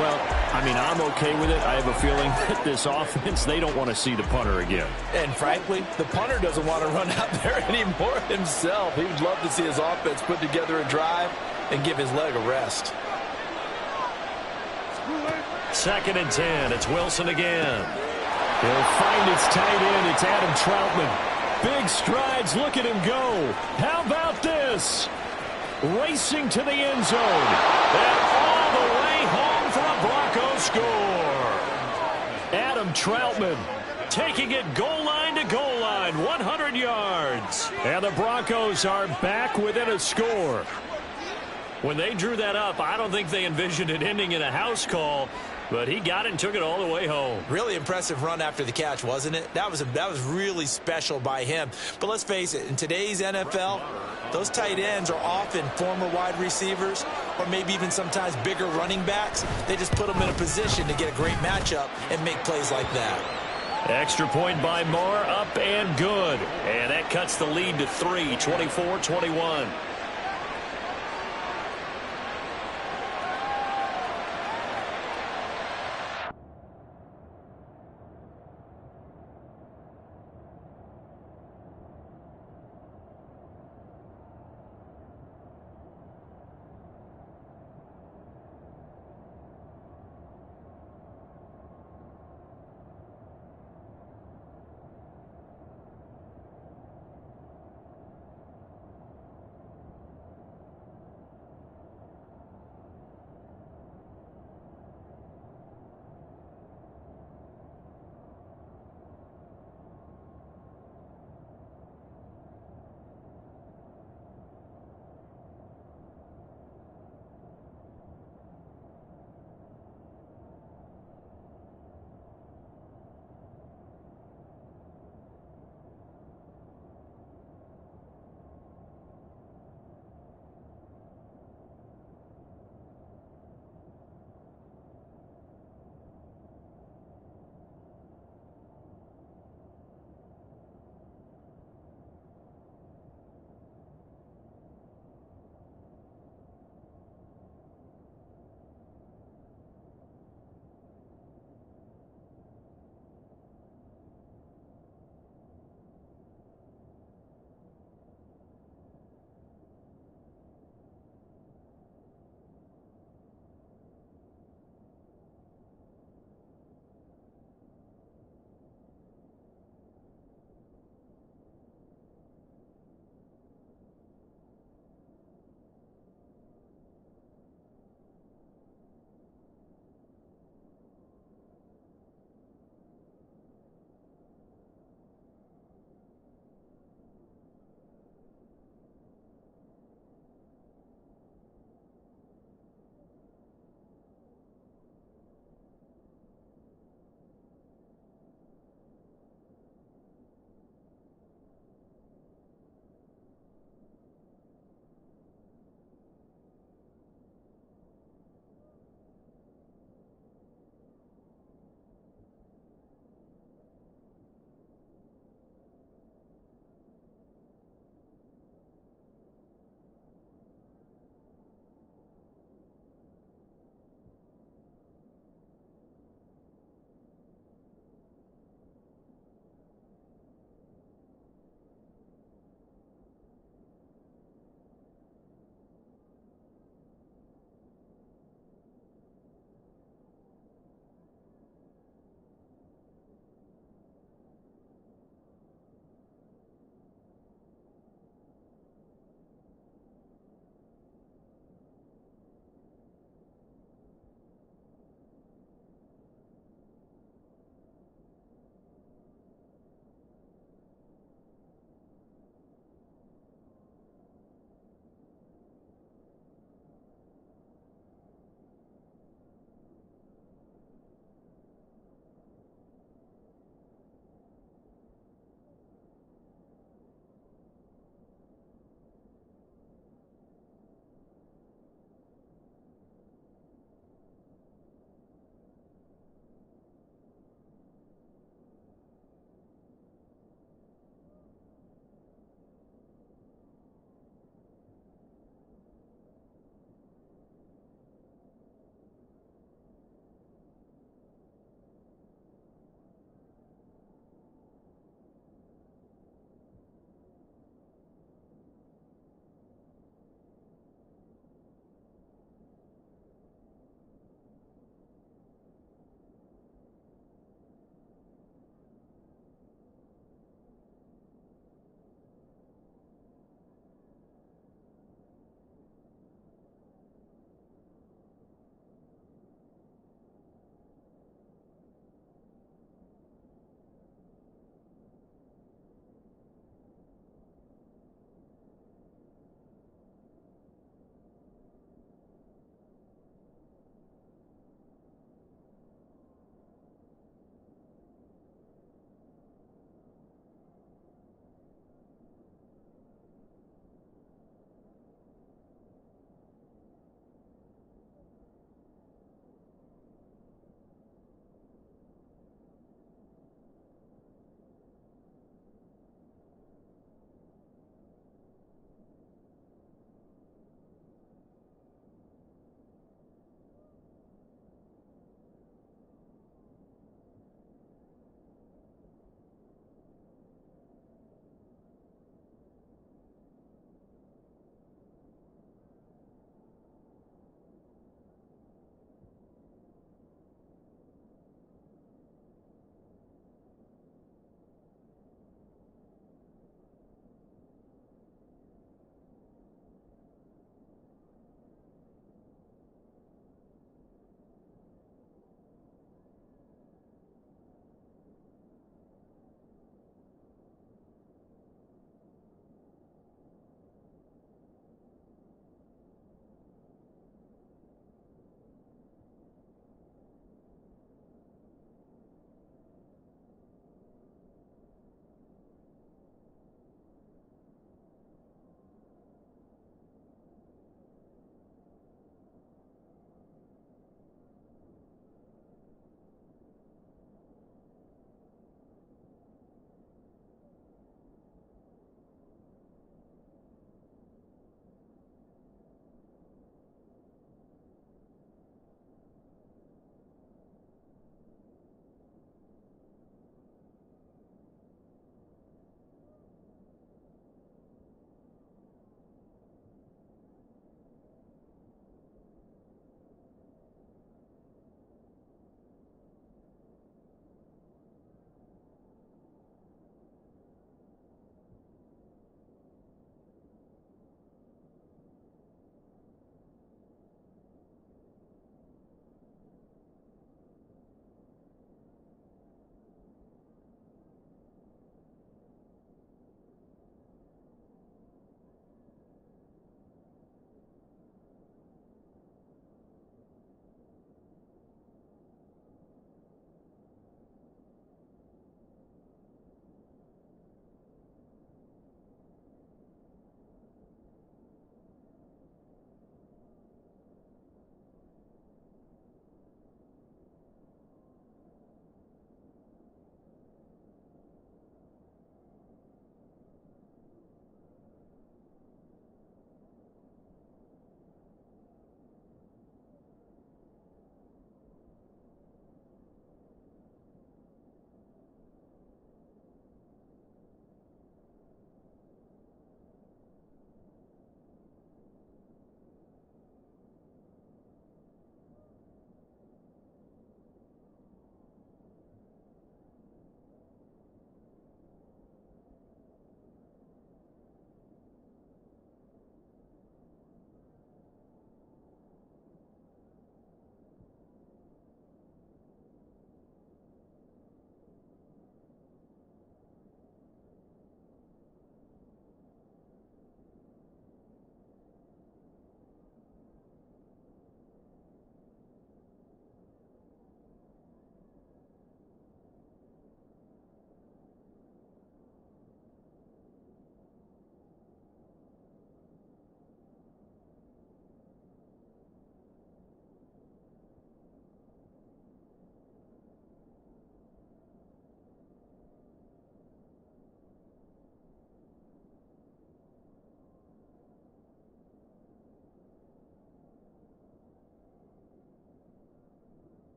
Well, I mean, I'm okay with it. I have a feeling that this offense, they don't want to see the punter again. And frankly, the punter doesn't want to run out there anymore himself. He would love to see his offense put together a drive and give his leg a rest. 2nd and 10. It's Wilson again. He'll find his tight end. It's Adam Troutman. Big strides. Look at him go. How about this? Racing to the end zone. And all the way home for a Broncos score. Adam Troutman taking it goal line line to goal line, 100 yards. And the Broncos are back within a score. When they drew that up, I don't think they envisioned it ending in a house call, but he got it and took it all the way home. Really impressive run after the catch, wasn't it? That was really special by him. But let's face it, in today's NFL, those tight ends are often former wide receivers or maybe even sometimes bigger running backs. They just put them in a position to get a great matchup and make plays like that. Extra point by Moore, up and good. And that cuts the lead to 3, 24-21.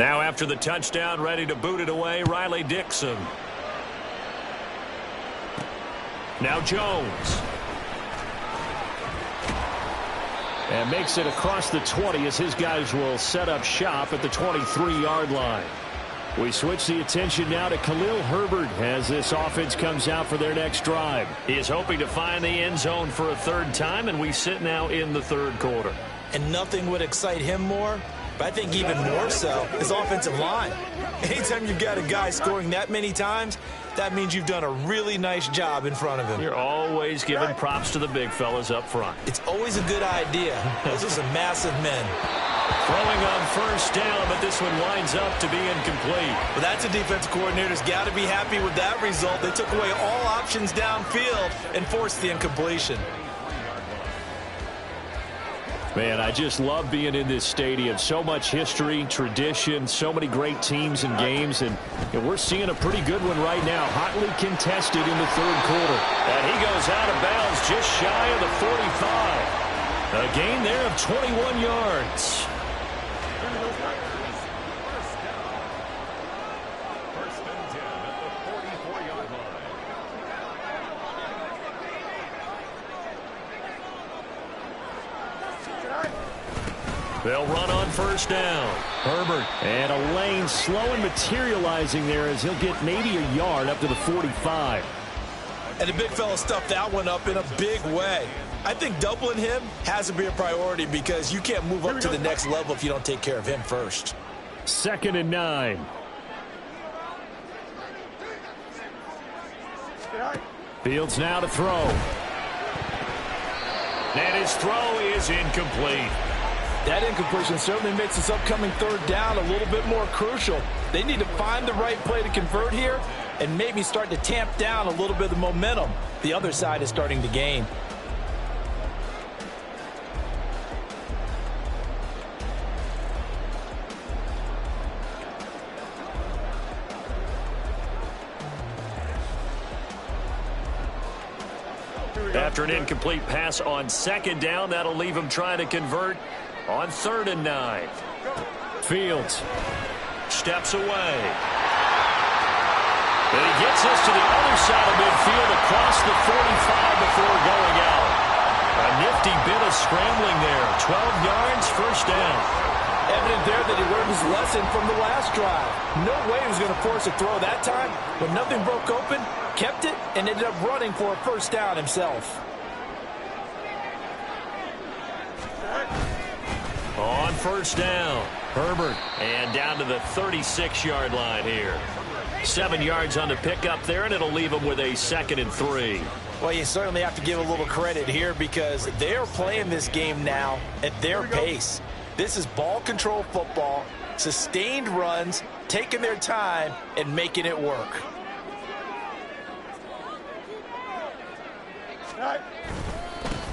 Now after the touchdown, ready to boot it away, Riley Dixon. Now Jones. And makes it across the 20 as his guys will set up shop at the 23-yard line. We switch the attention now to Khalil Herbert as this offense comes out for their next drive. He is hoping to find the end zone for a third time, and we sit now in the third quarter. And nothing would excite him more, but I think even more so, his offensive line. Anytime you've got a guy scoring that many times, that means you've done a really nice job in front of him. You're always giving props to the big fellas up front. It's always a good idea. Those are some massive men. Throwing on first down, but this one winds up to be incomplete. Well, that's a defensive coordinator's got to be happy with that result. They took away all options downfield and forced the incompletion. Man, I just love being in this stadium. So much history, tradition, so many great teams and games, and we're seeing a pretty good one right now. Hotly contested in the third quarter. And he goes out of bounds just shy of the 45. A gain there of 21 yards. They'll run on first down. Herbert and a lane slow and materializing there as he'll get maybe a yard up to the 45. And the big fella stuffed that one up in a big way. I think doubling him has to be a priority because you can't move up to the next level if you don't take care of him first. 2nd and 9. Fields now to throw. And his throw is incomplete. That incompletion certainly makes this upcoming third down a little bit more crucial. They need to find the right play to convert here and maybe start to tamp down a little bit of the momentum the other side is starting to gain. After an incomplete pass on 2nd down, that'll leave him trying to convert on 3rd and 9. Fields steps away. And he gets us to the other side of midfield across the 45 before going out. A nifty bit of scrambling there. 12 yards, first down. Evident there that he learned his lesson from the last drive. No way he was going to force a throw that time. When nothing broke open, kept it, and ended up running for a first down himself. On first down, Herbert. And down to the 36-yard line here. 7 yards on the pickup there, and it'll leave him with a 2nd and 3. Well, you certainly have to give a little credit here because they're playing this game now at their pace. This is ball control football, sustained runs, taking their time, and making it work.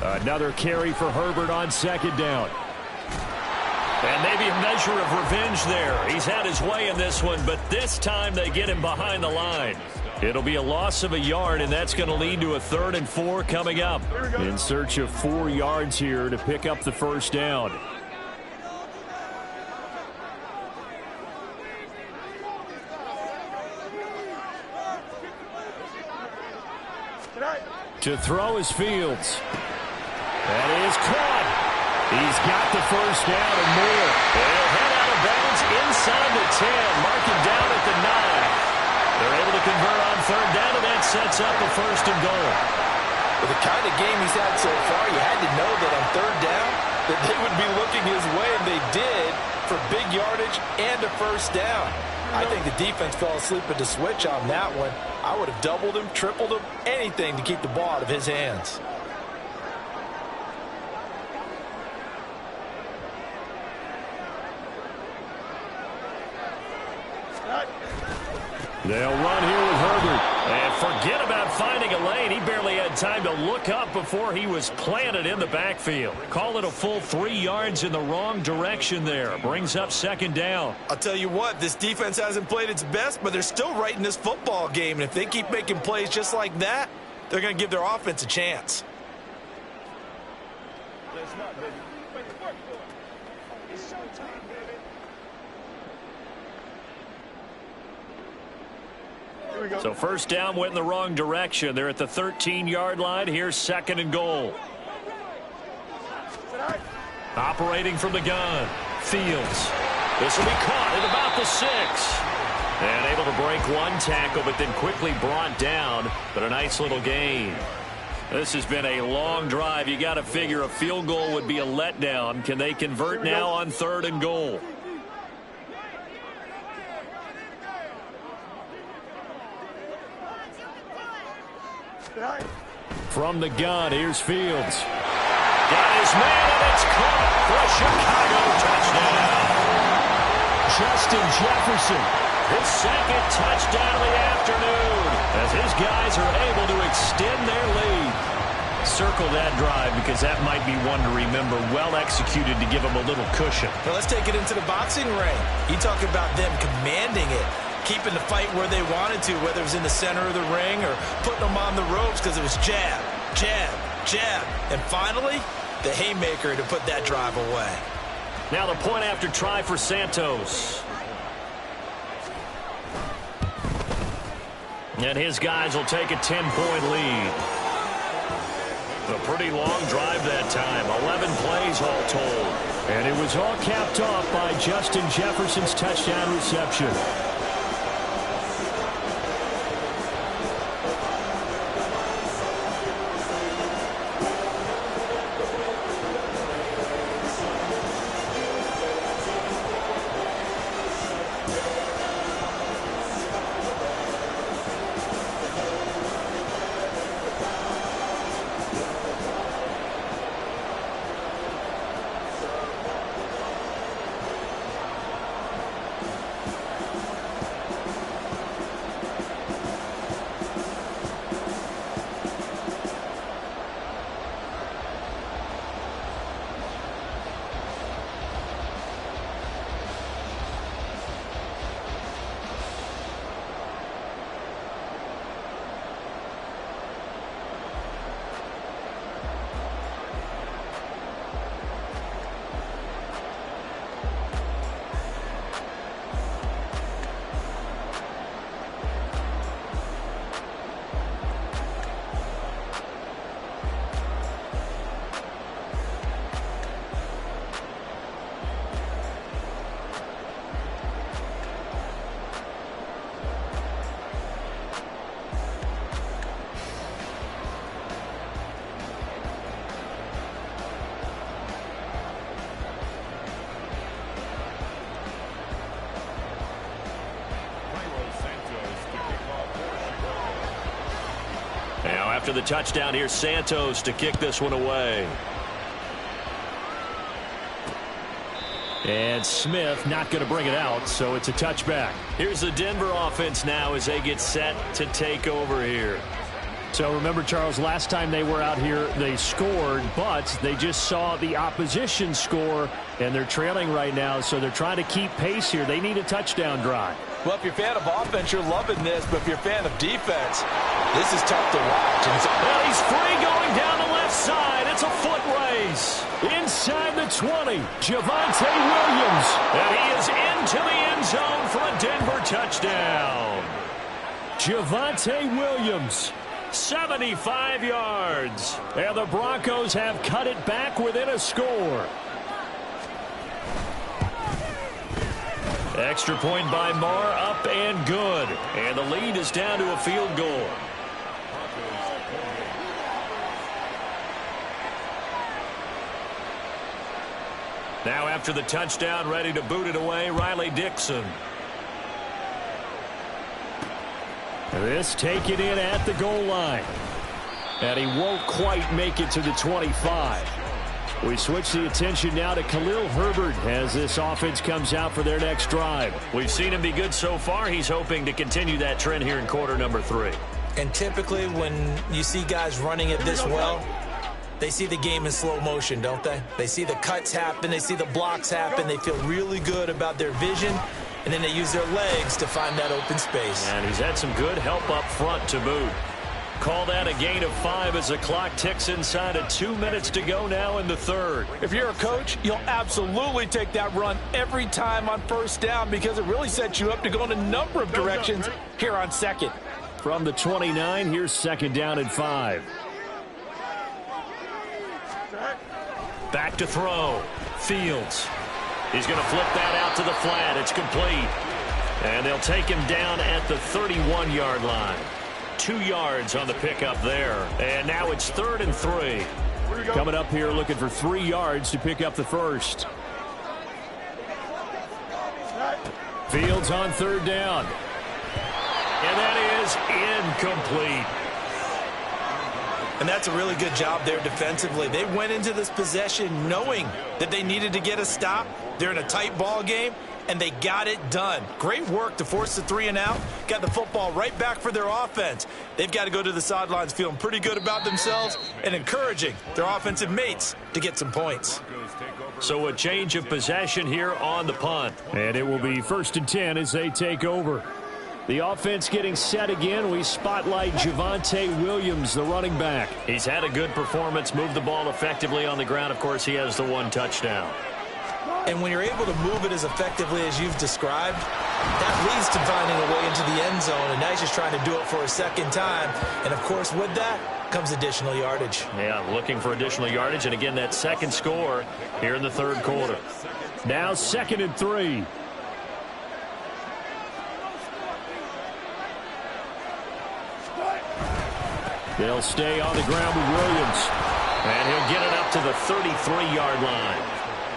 Another carry for Herbert on 2nd down. And maybe a measure of revenge there. He's had his way in this one, but this time they get him behind the line. It'll be a loss of a yard, and that's going to lead to a 3rd and 4 coming up. In search of 4 yards here to pick up the first down. To throw is Fields. That is caught. He's got the first down and more. They'll head out of bounds inside the 10, mark him down at the 9. They're able to convert on 3rd down, and that sets up a 1st and goal. With the kind of game he's had so far, you had to know that on 3rd down that they would be looking his way, and they did for big yardage and a first down. I think the defense fell asleep at the switch on that one. I would have doubled him, tripled him, anything to keep the ball out of his hands. They'll run here with Herbert. And forget about finding a lane. He barely had time to look up before he was planted in the backfield. Call it a full 3 yards in the wrong direction there. Brings up 2nd down. I'll tell you what, this defense hasn't played its best, but they're still right in this football game. And if they keep making plays just like that, they're going to give their offense a chance. So first down went in the wrong direction. They're at the 13-yard line. Here's 2nd and goal. Operating from the gun. Fields. This will be caught at about the 6. And able to break one tackle, but then quickly brought down. But a nice little gain. This has been a long drive. You got to figure a field goal would be a letdown. Can they convert now on 3rd and goal? From the gun, here's Fields. Got his man, and it's caught for a Chicago touchdown. Justin Jefferson, his 2nd touchdown of the afternoon, as his guys are able to extend their lead. Circle that drive because that might be one to remember. Well executed to give them a little cushion. Well, let's take it into the boxing ring. You talk about them commanding it, keeping the fight where they wanted to, whether it was in the center of the ring or putting them on the ropes because it was jab, jab, jab. And finally, the haymaker to put that drive away. Now the point after try for Santos. And his guys will take a 10-point lead. A pretty long drive that time. 11 plays all told. And it was all capped off by Justin Jefferson's touchdown reception. Now after the touchdown, here's Santos to kick this one away. And Smith not going to bring it out, so it's a touchback. Here's the Denver offense now as they get set to take over here. So remember, Charles, last time they were out here, they scored, but they just saw the opposition score, and they're trailing right now, so they're trying to keep pace here. They need a touchdown drive. Well, if you're a fan of offense, you're loving this, but if you're a fan of defense, this is tough to watch. Well, he's free going down the left side. It's a foot race. Inside the 20, Javonte Williams. And he is into the end zone for a Denver touchdown. Javonte Williams, 75 yards. And the Broncos have cut it back within a score. Extra point by Marr, up and good. And the lead is down to a field goal. Now after the touchdown, ready to boot it away, Riley Dixon. This taken in at the goal line. And he won't quite make it to the 25. We switch the attention now to Khalil Herbert as this offense comes out for their next drive. We've seen him be good so far. He's hoping to continue that trend here in quarter number 3. And typically when you see guys running it this well, they see the game in slow motion, don't they? They see the cuts happen. They see the blocks happen. They feel really good about their vision. And then they use their legs to find that open space. And he's had some good help up front to boot. Call that a gain of 5 as the clock ticks inside of 2 minutes to go now in the third. If you're a coach, you'll absolutely take that run every time on first down because it really sets you up to go in a number of directions here on second. From the 29, here's second down and 5. Back to throw. Fields. He's going to flip that out to the flat. It's complete. And they'll take him down at the 31-yard line. 2 yards on the pickup there. And now it's 3rd and 3. Coming up here looking for 3 yards to pick up the first. Fields on 3rd down. And that is incomplete. And that's a really good job there defensively. They went into this possession knowing that they needed to get a stop. They're in a tight ball game, and they got it done. Great work to force the 3 and out. Got the football right back for their offense. They've got to go to the sidelines feeling pretty good about themselves and encouraging their offensive mates to get some points. So a change of possession here on the punt. And it will be 1st and 10 as they take over. The offense getting set again. We spotlight Javonte Williams, the running back. He's had a good performance, moved the ball effectively on the ground. Of course, he has the 1 touchdown. And when you're able to move it as effectively as you've described, that leads to finding a way into the end zone. And now he's just trying to do it for a second time. And, of course, with that comes additional yardage. Yeah, looking for additional yardage. And, again, that second score here in the 3rd quarter. Now 2nd and 3. They'll stay on the ground with Williams. And he'll get it up to the 33-yard line.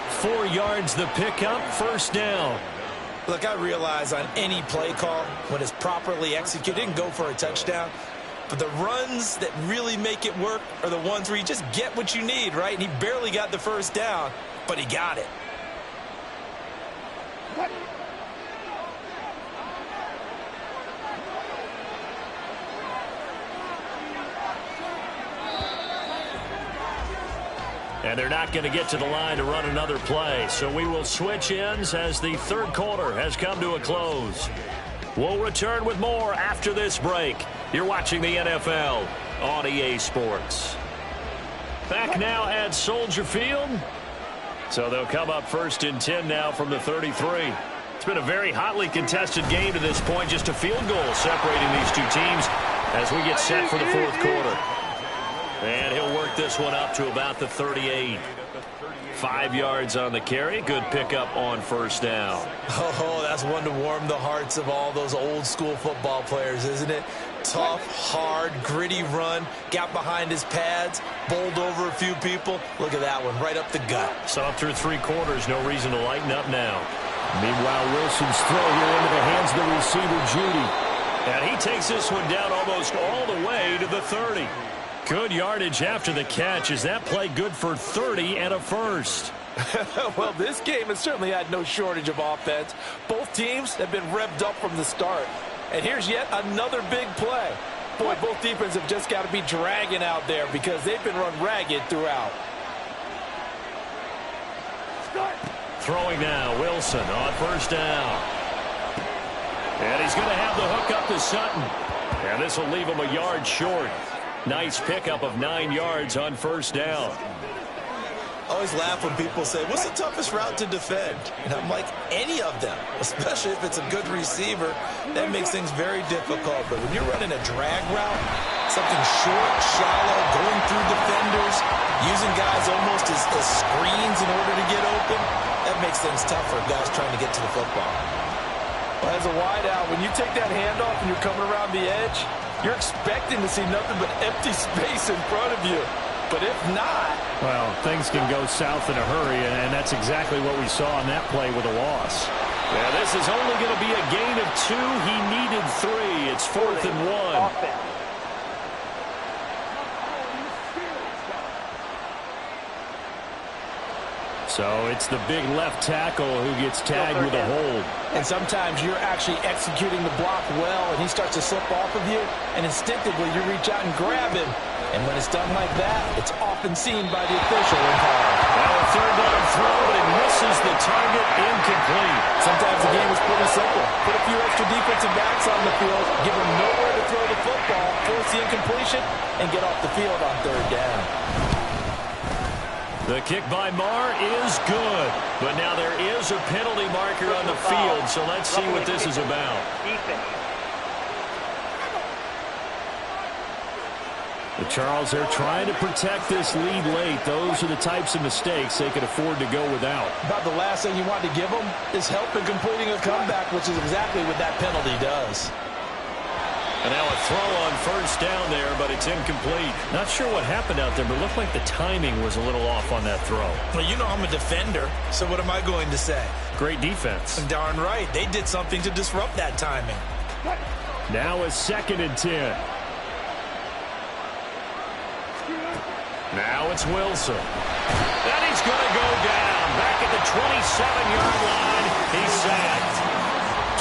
4 yards the pickup, 1st down. Look, I realize on any play call, when it's properly executed, and go for a touchdown. But the runs that really make it work are the ones where you just get what you need, right? And he barely got the 1st down, but he got it. And they're not going to get to the line to run another play. So we will switch ends as the 3rd quarter has come to a close. We'll return with more after this break. You're watching the NFL on EA Sports. Back now at Soldier Field. So they'll come up 1st and 10 now from the 33. It's been a very hotly contested game to this point. Just a field goal separating these two teams as we get set for the 4th quarter. And he'll work this one up to about the 38. 5 yards on the carry. Good pickup on 1st down. Oh, that's one to warm the hearts of all those old school football players, isn't it? Tough, hard, gritty run. Got behind his pads. Bowled over a few people. Look at that one, right up the gut. So up through 3 quarters, no reason to lighten up now. Meanwhile, Wilson's throw here into the hands of the receiver, Judy. And he takes this one down almost all the way to the 30. Good yardage after the catch. Is that play good for 30 and a 1st? Well, this game has certainly had no shortage of offense. Both teams have been revved up from the start. And here's yet another big play. Boy, both defenses have just got to be dragging out there because they've been run ragged throughout. Throwing now, Wilson on 1st down. And he's going to have the hook up to Sutton. And this will leave him a yard short. Nice pickup of 9 yards on 1st down. I always laugh when people say, what's the toughest route to defend? And I'm like, any of them, especially if it's a good receiver. That makes things very difficult. But when you're running a drag route, something short, shallow, going through defenders, using guys almost as screens in order to get open, that makes things tough for guys trying to get to the football. Well, as a wideout, when you take that handoff and you're coming around the edge, you're expecting to see nothing but empty space in front of you. But if not... Well, things can go south in a hurry, and that's exactly what we saw on that play with a loss. Yeah, this is only going to be a gain of 2. He needed 3. It's 4th and 1. So it's the big left tackle who gets tagged with a hold. And sometimes you're actually executing the block well, and he starts to slip off of you, and instinctively you reach out and grab him. And when it's done like that, it's often seen by the official and called. Now a third down throw, but it misses the target, incomplete. Sometimes the game is pretty simple. Put a few extra defensive backs on the field, give them nowhere to throw the football, force the incompletion, and get off the field on third down. The kick by Marr is good, but now there is a penalty marker on the field, so let's see what this is about. The Charles, they're trying to protect this lead late. Those are the types of mistakes they could afford to go without. About the last thing you want to give them is help in completing a comeback, which is exactly what that penalty does. And now a throw on first down there, but it's incomplete. Not sure what happened out there, but it looked like the timing was a little off on that throw. Well, you know I'm a defender, so what am I going to say? Great defense. Darn right. They did something to disrupt that timing. Now a 2nd and 10. Now it's Wilson. And he's going to go down. Back at the 27-yard line. He's sacked.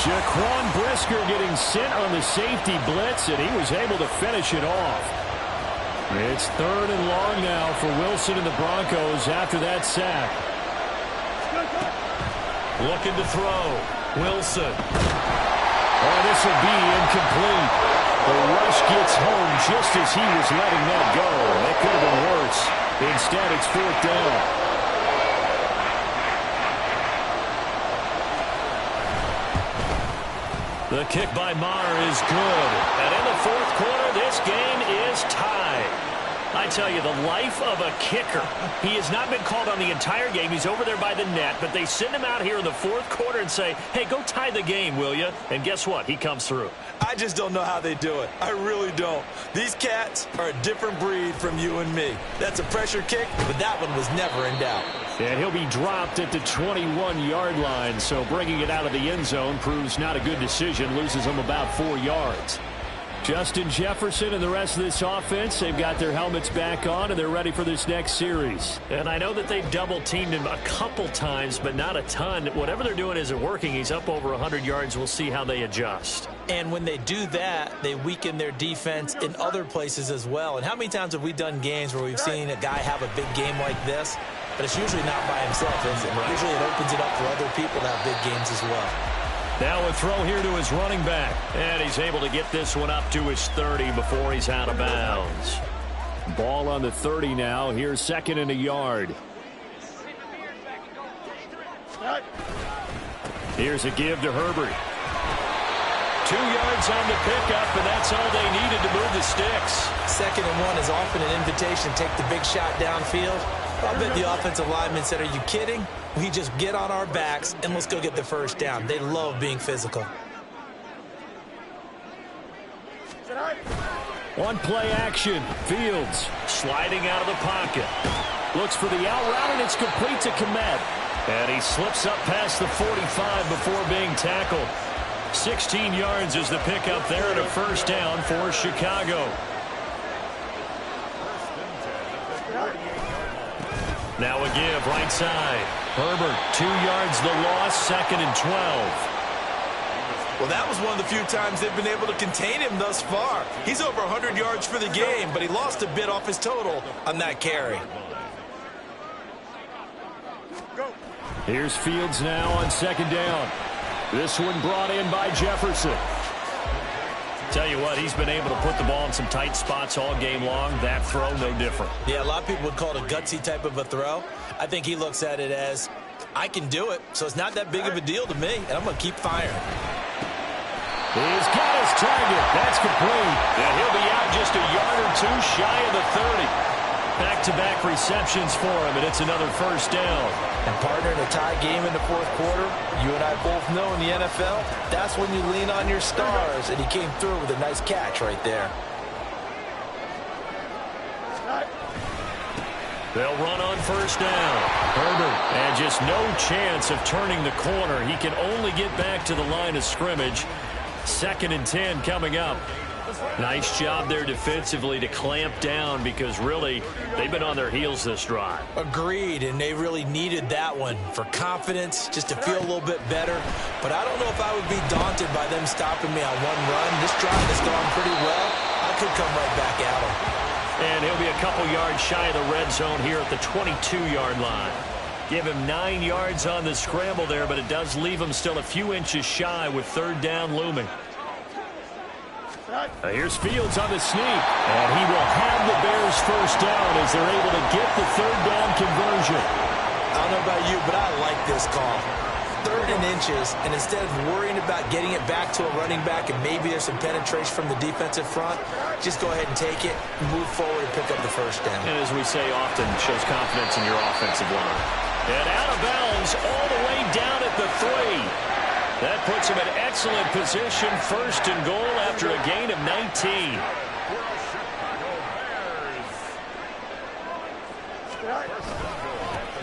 Jaquan Brisker getting sent on the safety blitz, and he was able to finish it off. It's 3rd and long now for Wilson and the Broncos after that sack. Looking to throw. Wilson. Oh, this will be incomplete. The rush gets home just as he was letting that go. That could have been worse. Instead, it's 4th down. The kick by Marr is good. And in the 4th quarter, this game is tied. I tell you, the life of a kicker. He has not been called on the entire game. He's over there by the net, but they send him out here in the 4th quarter and say, hey, go tie the game, will you? And guess what? He comes through. I just don't know how they do it. I really don't. These cats are a different breed from you and me. That's a pressure kick, but that one was never in doubt. And he'll be dropped at the 21-yard line, so bringing it out of the end zone proves not a good decision, loses him about 4 yards. Justin Jefferson and the rest of this offense, they've got their helmets back on, and they're ready for this next series. And I know that they've double-teamed him a couple times, but not a ton. Whatever they're doing isn't working. He's up over 100 yards. We'll see how they adjust. And when they do that, they weaken their defense in other places as well. And how many times have we done games where we've seen a guy have a big game like this, but it's usually not by himself, is it? Right. Usually it opens it up for other people to have big games as well. Now a throw here to his running back. And he's able to get this one up to his 30 before he's out of bounds. Ball on the 30 now. Here's 2nd and a yard. Here's a give to Herbert. 2 yards on the pickup, and that's all they needed to move the sticks. 2nd and 1 is often an invitation to take the big shot downfield. I bet the offensive lineman said, are you kidding? We just get on our backs and let's go get the first down. They love being physical. One play action. Fields sliding out of the pocket. Looks for the out route, and it's complete to Kmet. And he slips up past the 45 before being tackled. 16 yards is the pickup there and a first down for Chicago. Now a give right side. Herbert, 2 yards the loss, 2nd and 12. Well, that was one of the few times they've been able to contain him thus far. He's over 100 yards for the game, but he lost a bit off his total on that carry. Here's Fields now on 2nd down. This one brought in by Jefferson. Tell you what, he's been able to put the ball in some tight spots all game long. That throw, no different. Yeah, a lot of people would call it a gutsy type of a throw. I think he looks at it as, I can do it, so it's not that big of a deal to me, and I'm going to keep firing. He's got his target. That's complete. And he'll be out just a yard or two shy of the 30. Back-to-back receptions for him, and it's another first down. And partner, in a tie game in the 4th quarter, you and I both know in the NFL, that's when you lean on your stars, and he came through with a nice catch right there. They'll run on first down. Herbert, and just no chance of turning the corner. He can only get back to the line of scrimmage. 2nd and 10 coming up. Nice job there defensively to clamp down because really they've been on their heels this drive. Agreed, and they really needed that one for confidence, just to feel a little bit better. But I don't know if I would be daunted by them stopping me on one run. This drive has gone pretty well. I could come right back at them. And he'll be a couple yards shy of the red zone here at the 22-yard line. Give him 9 yards on the scramble there, but it does leave him still a few inches shy with third down looming. Here's Fields on the sneak, and he will have the Bears first down as they're able to get the third down conversion. I don't know about you, but I like this call. 3rd and inches, and instead of worrying about getting it back to a running back and maybe there's some penetration from the defensive front, just go ahead and take it, move forward, and pick up the first down. And as we say often, shows confidence in your offensive line. And out of bounds all the way down at the 3. That puts him in excellent position, 1st and goal after a gain of 19.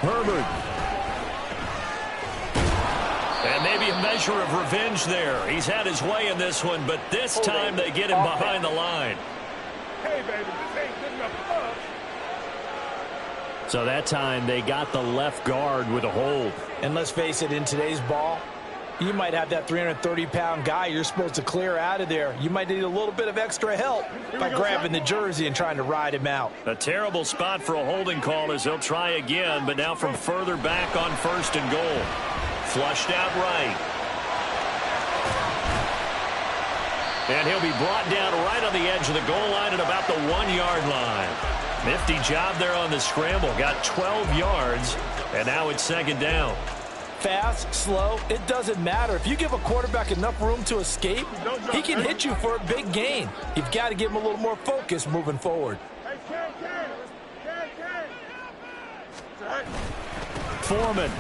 Herbert. And maybe a measure of revenge there. He's had his way in this one, but this time they get him behind the line. Hey, baby, this ain't good enough for us. So that time they got the left guard with a hold. And let's face it, in today's ball, you might have that 330-pound guy you're supposed to clear out of there. You might need a little bit of extra help by grabbing the jersey and trying to ride him out. A terrible spot for a holding call as they'll try again, but now from further back on 1st and goal. Flushed out right. And he'll be brought down right on the edge of the goal line at about the 1-yard line. Nifty job there on the scramble. Got 12 yards, and now it's 2nd down. Fast, slow, it doesn't matter. If you give a quarterback enough room to escape, he can hit you for a big gain. You've got to give him a little more focus moving forward. Foreman.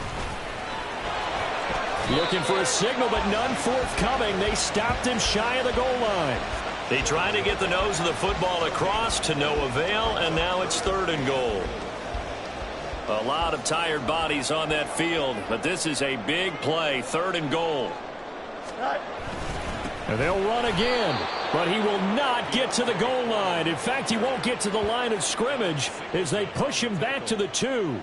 Looking for a signal, but none forthcoming. They stopped him shy of the goal line. They tried to get the nose of the football across to no avail, and now it's 3rd and goal. A lot of tired bodies on that field, but this is a big play, 3rd and goal. And they'll run again, but he will not get to the goal line. In fact, he won't get to the line of scrimmage as they push him back to the 2.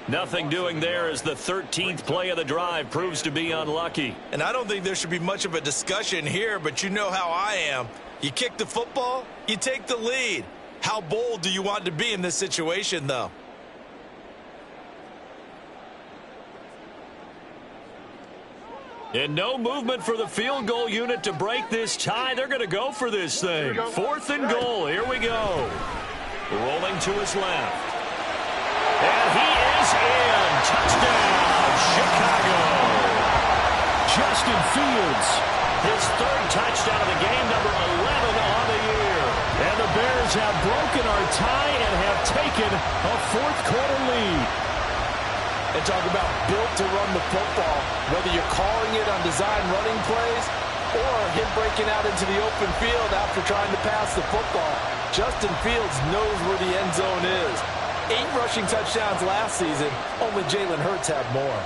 Nothing doing there as the 13th play of the drive proves to be unlucky. And I don't think there should be much of a discussion here, but you know how I am. You kick the football, you take the lead. How bold do you want to be in this situation, though? And no movement for the field goal unit to break this tie. They're going to go for this thing. 4th and goal. Here we go. Rolling to his left. And he is in. Touchdown, Chicago. Justin Fields. His 3rd touchdown of the game, number 11 on the year. And the Bears have broken our tie and have taken a 4th quarter lead. And talk about built to run the football, whether you're calling it on design running plays or him breaking out into the open field after trying to pass the football. Justin Fields knows where the end zone is. 8 rushing touchdowns last season. Only Jalen Hurts had more.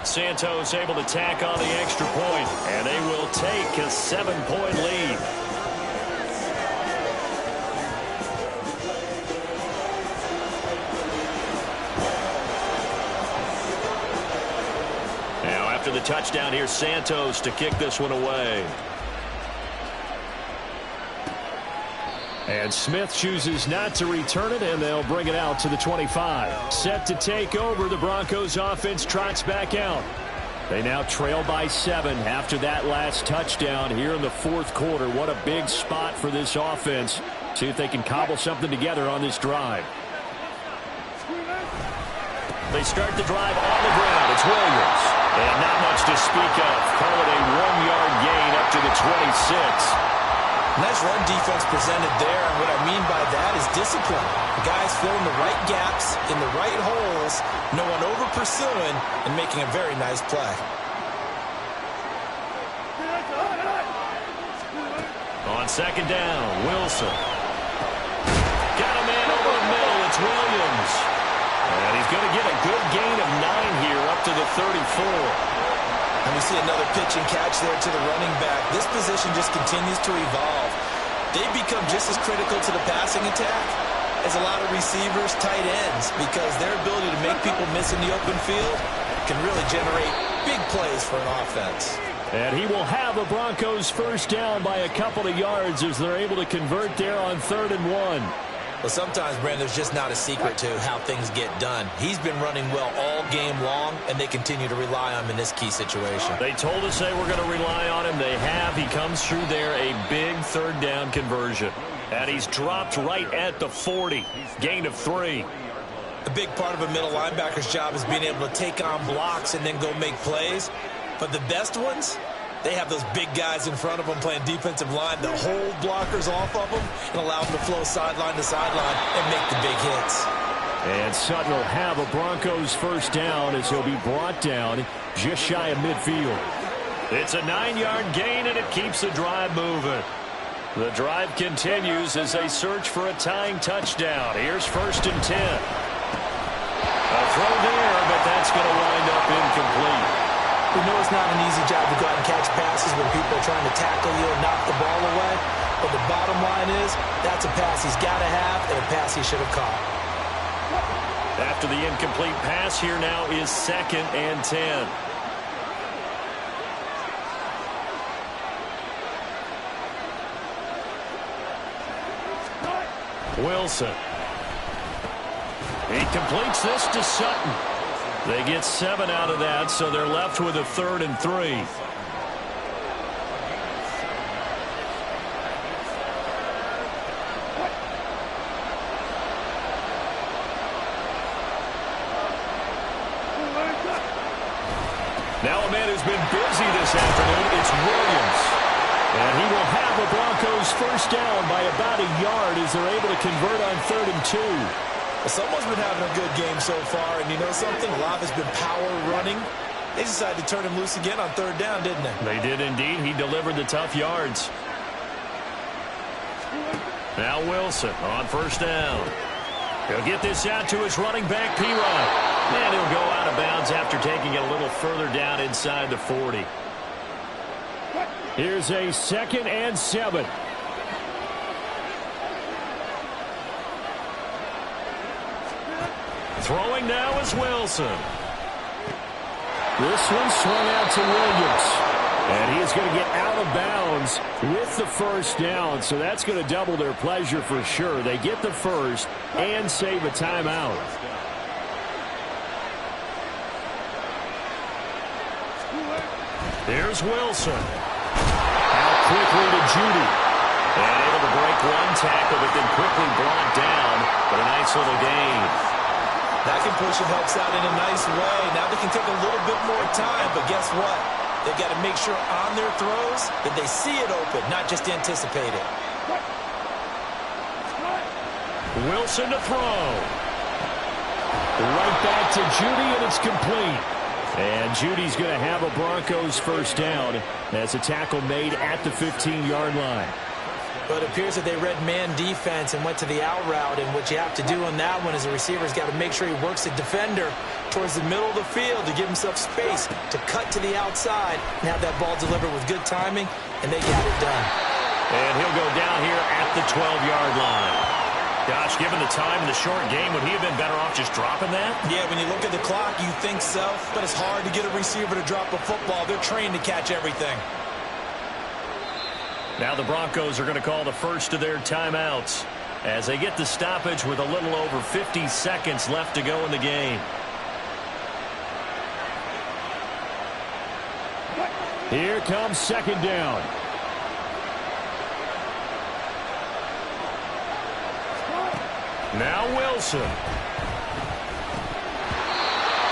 Santos able to tack on the extra point, and they will take a 7-point lead. After the touchdown, here's Santos to kick this one away. And Smith chooses not to return it, and they'll bring it out to the 25. Set to take over, the Broncos offense trots back out. They now trail by 7 after that last touchdown here in the 4th quarter. What a big spot for this offense. See if they can cobble something together on this drive. They start the drive on the ground. It's Williams. And not much to speak of. Call it a 1-yard gain up to the 26. Nice run defense presented there, and what I mean by that is discipline. The guys filling the right gaps in the right holes, no one over pursuing, and making a very nice play. On 2nd down, Wilson. Got a man over the middle. It's Williams. And he's going to get a good gain of 9 here up to the 34. And we see another pitch and catch there to the running back. This position just continues to evolve. They've become just as critical to the passing attack as a lot of receivers, tight ends, because their ability to make people miss in the open field can really generate big plays for an offense. And he will have a Broncos first down by a couple of yards as they're able to convert there on 3rd and 1. Well, sometimes, Brandon, there's just not a secret to how things get done. He's been running well all game long, and they continue to rely on him in this key situation. They told us they were going to rely on him. They have. He comes through there, a big 3rd down conversion. And he's dropped right at the 40. Gain of 3. A big part of a middle linebacker's job is being able to take on blocks and then go make plays. But the best ones, they have those big guys in front of them playing defensive line that hold blockers off of them and allow them to flow sideline to sideline and make the big hits. And Sutton will have a Broncos first down as he'll be brought down just shy of midfield. It's a 9-yard gain, and it keeps the drive moving. The drive continues as they search for a tying touchdown. Here's 1st and 10. A throw there, but that's going to wind up incomplete. We know it's not an easy job to go out and catch passes when people are trying to tackle you and knock the ball away. But the bottom line is, that's a pass he's got to have and a pass he should have caught. After the incomplete pass, here now is 2nd and 10. Wilson. He completes this to Sutton. They get 7 out of that, so they're left with a 3rd and 3. Now a man who's been busy this afternoon, it's Williams. And he will have the Broncos first down by about a yard as they're able to convert on 3rd and 2. Well, someone's been having a good game so far, and you know something? A lot has been power running. They decided to turn him loose again on 3rd down, didn't they? They did indeed. He delivered the tough yards. Now Wilson on 1st down. He'll get this out to his running back, P-Rod. And he'll go out of bounds after taking it a little further down inside the 40. Here's a 2nd and 7. Throwing now is Wilson. This one swung out to Williams. And he is going to get out of bounds with the first down. So that's going to double their pleasure for sure. They get the first and save a timeout. Here's Wilson. Out quickly to Judy. And able to break one tackle, but then quickly brought down. But a nice little gain. That completion helps out in a nice way. Now they can take a little bit more time, but guess what? They've got to make sure on their throws that they see it open, not just anticipate it. Wilson to throw. Right back to Judy, and it's complete. And Judy's going to have a Broncos first down as a tackle made at the 15-yard line. But it appears that they read man defense and went to the out route, and what you have to do on that one is the receiver's got to make sure he works the defender towards the middle of the field to give himself space to cut to the outside and have that ball delivered with good timing, and they got it done. And he'll go down here at the 12-yard line. Gosh, given the time in the short game, would he have been better off just dropping that? Yeah, when you look at the clock, you think so, but it's hard to get a receiver to drop a football. They're trained to catch everything. Now the Broncos are going to call the first of their timeouts as they get the stoppage with a little over 50 seconds left to go in the game. Here comes 2nd down. Now Wilson.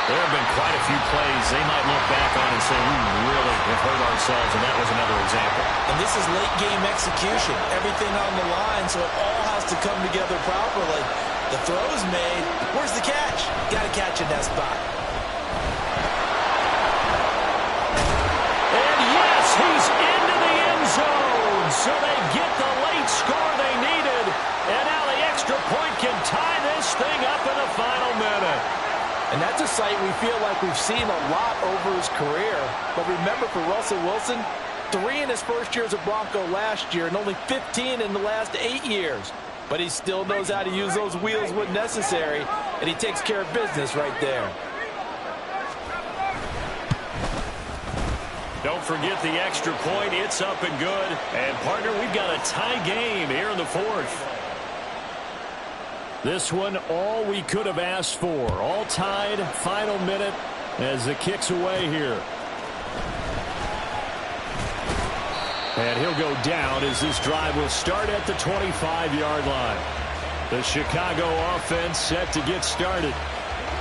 There have been quite a few plays they might look back on and say, we really have hurt ourselves, and that was another example. And this is late-game execution. Everything on the line, so it all has to come together properly. The throw's made. Where's the catch? Got to catch in that spot. And yes, he's into the end zone. So they get the late score they needed. And now the extra point can tie this thing up in the final minute. And that's a hindsight, we feel like we've seen a lot over his career. But remember, for Russell Wilson, 3 in his first year as a Bronco last year and only 15 in the last 8 years. But he still knows how to use those wheels when necessary, and he takes care of business right there. Don't forget the extra point. It's up and good. And, partner, we've got a tie game here in the fourth. This one, all we could have asked for. All tied, final minute as the kick's away here. And he'll go down as this drive will start at the 25-yard line. The Chicago offense set to get started.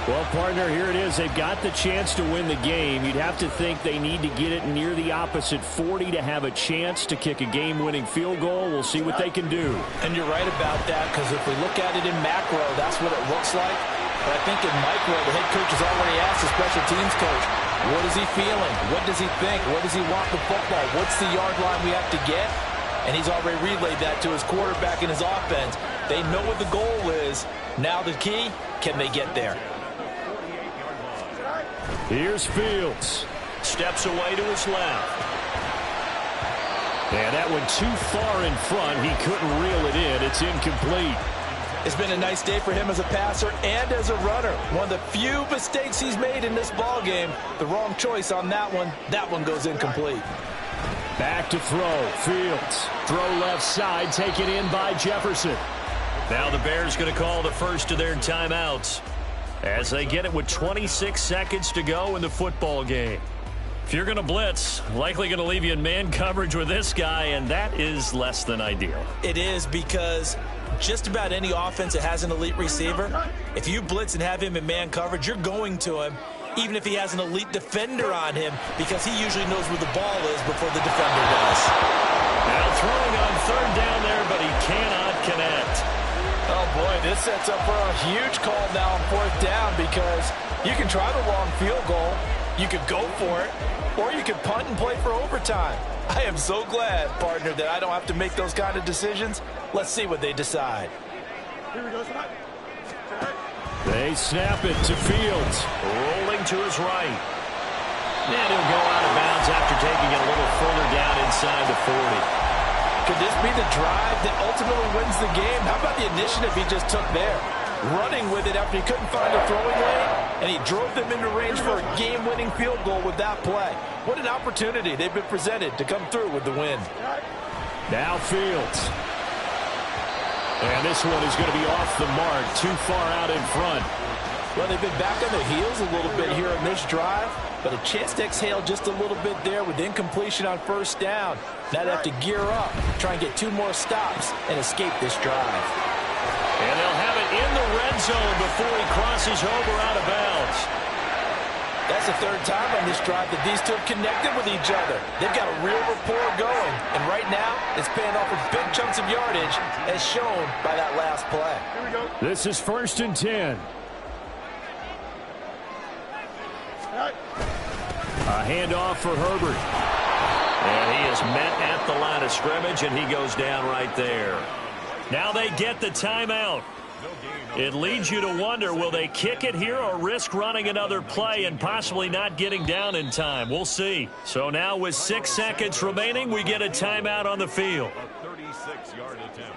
Well, partner, here it is. They've got the chance to win the game. You'd have to think they need to get it near the opposite 40 to have a chance to kick a game-winning field goal. We'll see what they can do. And you're right about that, because if we look at it in macro, that's what it looks like. But I think in micro, the head coach has already asked the special teams coach, what is he feeling? What does he think? What does he want the football? What's the yard line we have to get? And he's already relayed that to his quarterback and his offense. They know what the goal is. Now the key, can they get there? Here's Fields. Steps away to his left. And that one too far in front. He couldn't reel it in. It's incomplete. It's been a nice day for him as a passer and as a runner. One of the few mistakes he's made in this ball game. The wrong choice on that one. That one goes incomplete. Back to throw. Fields. Throw left side. Taken in by Jefferson. Now the Bears going to call the first of their timeouts as they get it with 26 seconds to go in the football game. If you're going to blitz, likely going to leave you in man coverage with this guy, and that is less than ideal. It is, because just about any offense that has an elite receiver, if you blitz and have him in man coverage, you're going to him, even if he has an elite defender on him, because he usually knows where the ball is before the defender does. Now throwing on third down there, but he cannot connect. Oh, boy, this sets up for a huge call now on fourth down, because you can try the long field goal, you could go for it, or you could punt and play for overtime. I am so glad, partner, that I don't have to make those kind of decisions. Let's see what they decide. Here we go, Scott. They snap it to Fields. Rolling to his right. And he'll go out of bounds after taking it a little further down inside the 40. Could this be the drive that ultimately wins the game? How about the initiative he just took there? Running with it after he couldn't find a throwing lane, and he drove them into range for a game-winning field goal with that play. What an opportunity they've been presented to come through with the win. Now Fields. And this one is going to be off the mark, too far out in front. Well, they've been back on their heels a little bit here in this drive, but a chance to exhale just a little bit there with incompletion on first down. Now they have to gear up, try and get 2 more stops, and escape this drive. And they'll have it in the red zone before he crosses over out of bounds. That's the third time on this drive that these two have connected with each other. They've got a real rapport going, and right now it's paying off with big chunks of yardage, as shown by that last play. Here we go. This is 1st and 10. A handoff for Herbert. And he is met at the line of scrimmage, and he goes down right there. Now they get the timeout. It leads you to wonder, will they kick it here or risk running another play and possibly not getting down in time? We'll see. So now with 6 seconds remaining, we get a timeout on the field. A 36-yard attempt.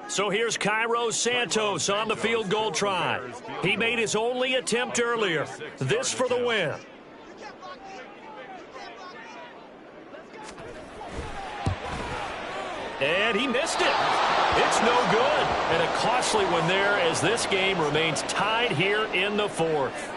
So here's Cairo Santos on the field goal try. He made his only attempt earlier. This for the win. And he missed it. It's no good. And a costly one there as this game remains tied here in the fourth.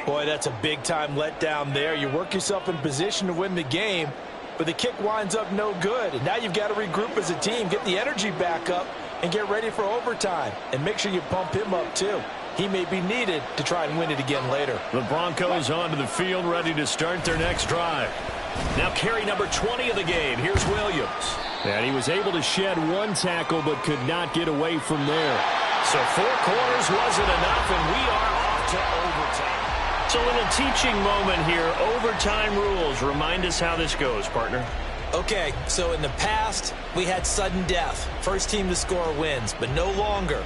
Boy, that's a big-time letdown there. You work yourself in position to win the game, but the kick winds up no good. And now you've got to regroup as a team, get the energy back up, and get ready for overtime. And make sure you pump him up, too. He may be needed to try and win it again later. The Broncos onto the field, ready to start their next drive. Now carry number 20 of the game. Here's Williams. And he was able to shed one tackle, but could not get away from there. So 4 quarters wasn't enough, and we are off to overtime. So a little teaching moment here. Overtime rules. Remind us how this goes, partner. Okay, so in the past, we had sudden death. First team to score wins, but no longer.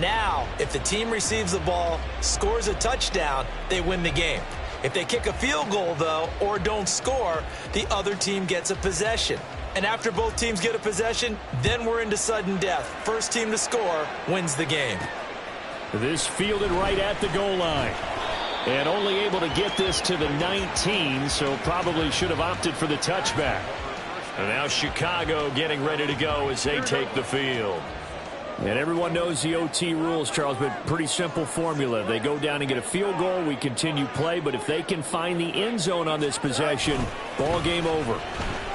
Now, if the team receives the ball, scores a touchdown, they win the game. If they kick a field goal, though, or don't score, the other team gets a possession. And after both teams get a possession, then we're into sudden death. First team to score wins the game. This fielded right at the goal line. And only able to get this to the 19, so probably should have opted for the touchback. And now Chicago getting ready to go as they take the field. And everyone knows the OT rules, Charles, but pretty simple formula. They go down and get a field goal, we continue play, but if they can find the end zone on this possession, ball game over.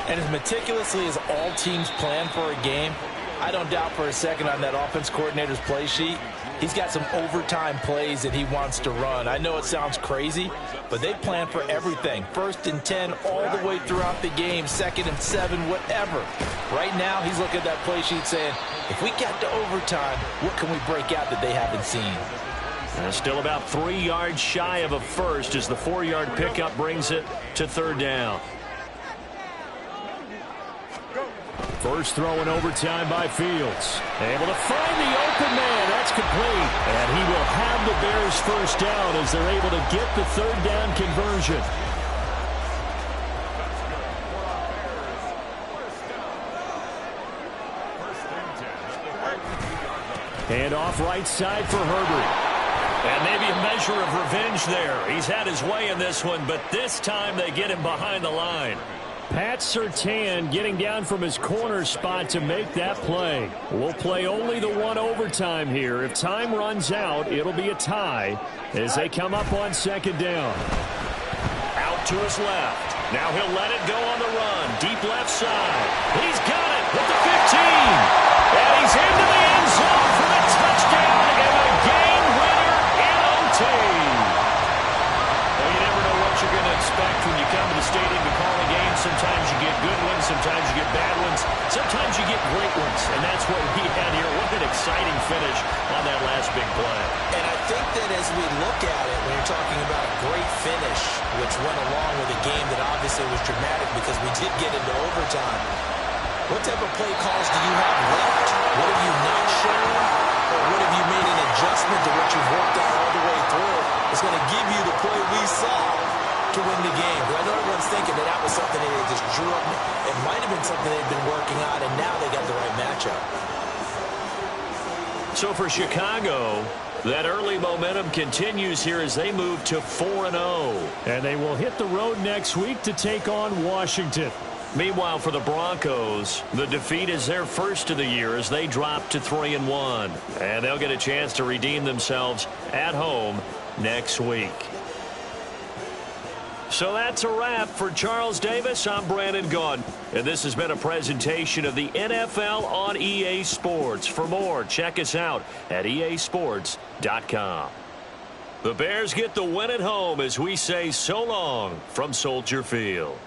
And as meticulously as all teams plan for a game, I don't doubt for a second on that offense coordinator's play sheet, he's got some overtime plays that he wants to run. I know it sounds crazy, but they plan for everything. 1st and 10 all the way throughout the game, 2nd and 7, whatever. Right now, he's looking at that play sheet saying, if we get to overtime, what can we break out that they haven't seen? And still about 3 yards shy of a first as the 4-yard pickup brings it to 3rd down. First throw in overtime by Fields. Able to find the open man. That's complete. And he will have the Bears first down as they're able to get the 3rd down conversion. And off right side for Herbert. And maybe a measure of revenge there. He's had his way in this one, but this time they get him behind the line. Pat Surtain getting down from his corner spot to make that play. We'll play only the 1 overtime here. If time runs out, it'll be a tie as they come up on 2nd down. Out to his left. Now he'll let it go on the run. Deep left side. He's got it with the 15. And he's into the end zone for the touchdown and a game winner in OT. Well, you never know what you're going to expect when you come to the stadium to call a game. Sometimes you get good ones, sometimes you get bad ones, sometimes you get great ones, and that's what we had here. What an exciting finish on that last big play. And I think that as we look at it, when you're talking about a great finish, which went along with a game that obviously was dramatic because we did get into overtime, what type of play calls do you have left? What have you not shown? Or what have you made an adjustment to what you've worked out all the way through? It's going to give you the play we saw to win the game. But I know everyone's thinking that was something that they just drew up. It might have been something they'd been working on, and now they got the right matchup. So for Chicago, that early momentum continues here as they move to 4-0. And they will hit the road next week to take on Washington. Meanwhile, for the Broncos, the defeat is their first of the year as they drop to 3-1. And they'll get a chance to redeem themselves at home next week. So that's a wrap. For Charles Davis, I'm Brandon Gaudin. And this has been a presentation of the NFL on EA Sports. For more, check us out at easports.com. The Bears get the win at home as we say so long from Soldier Field.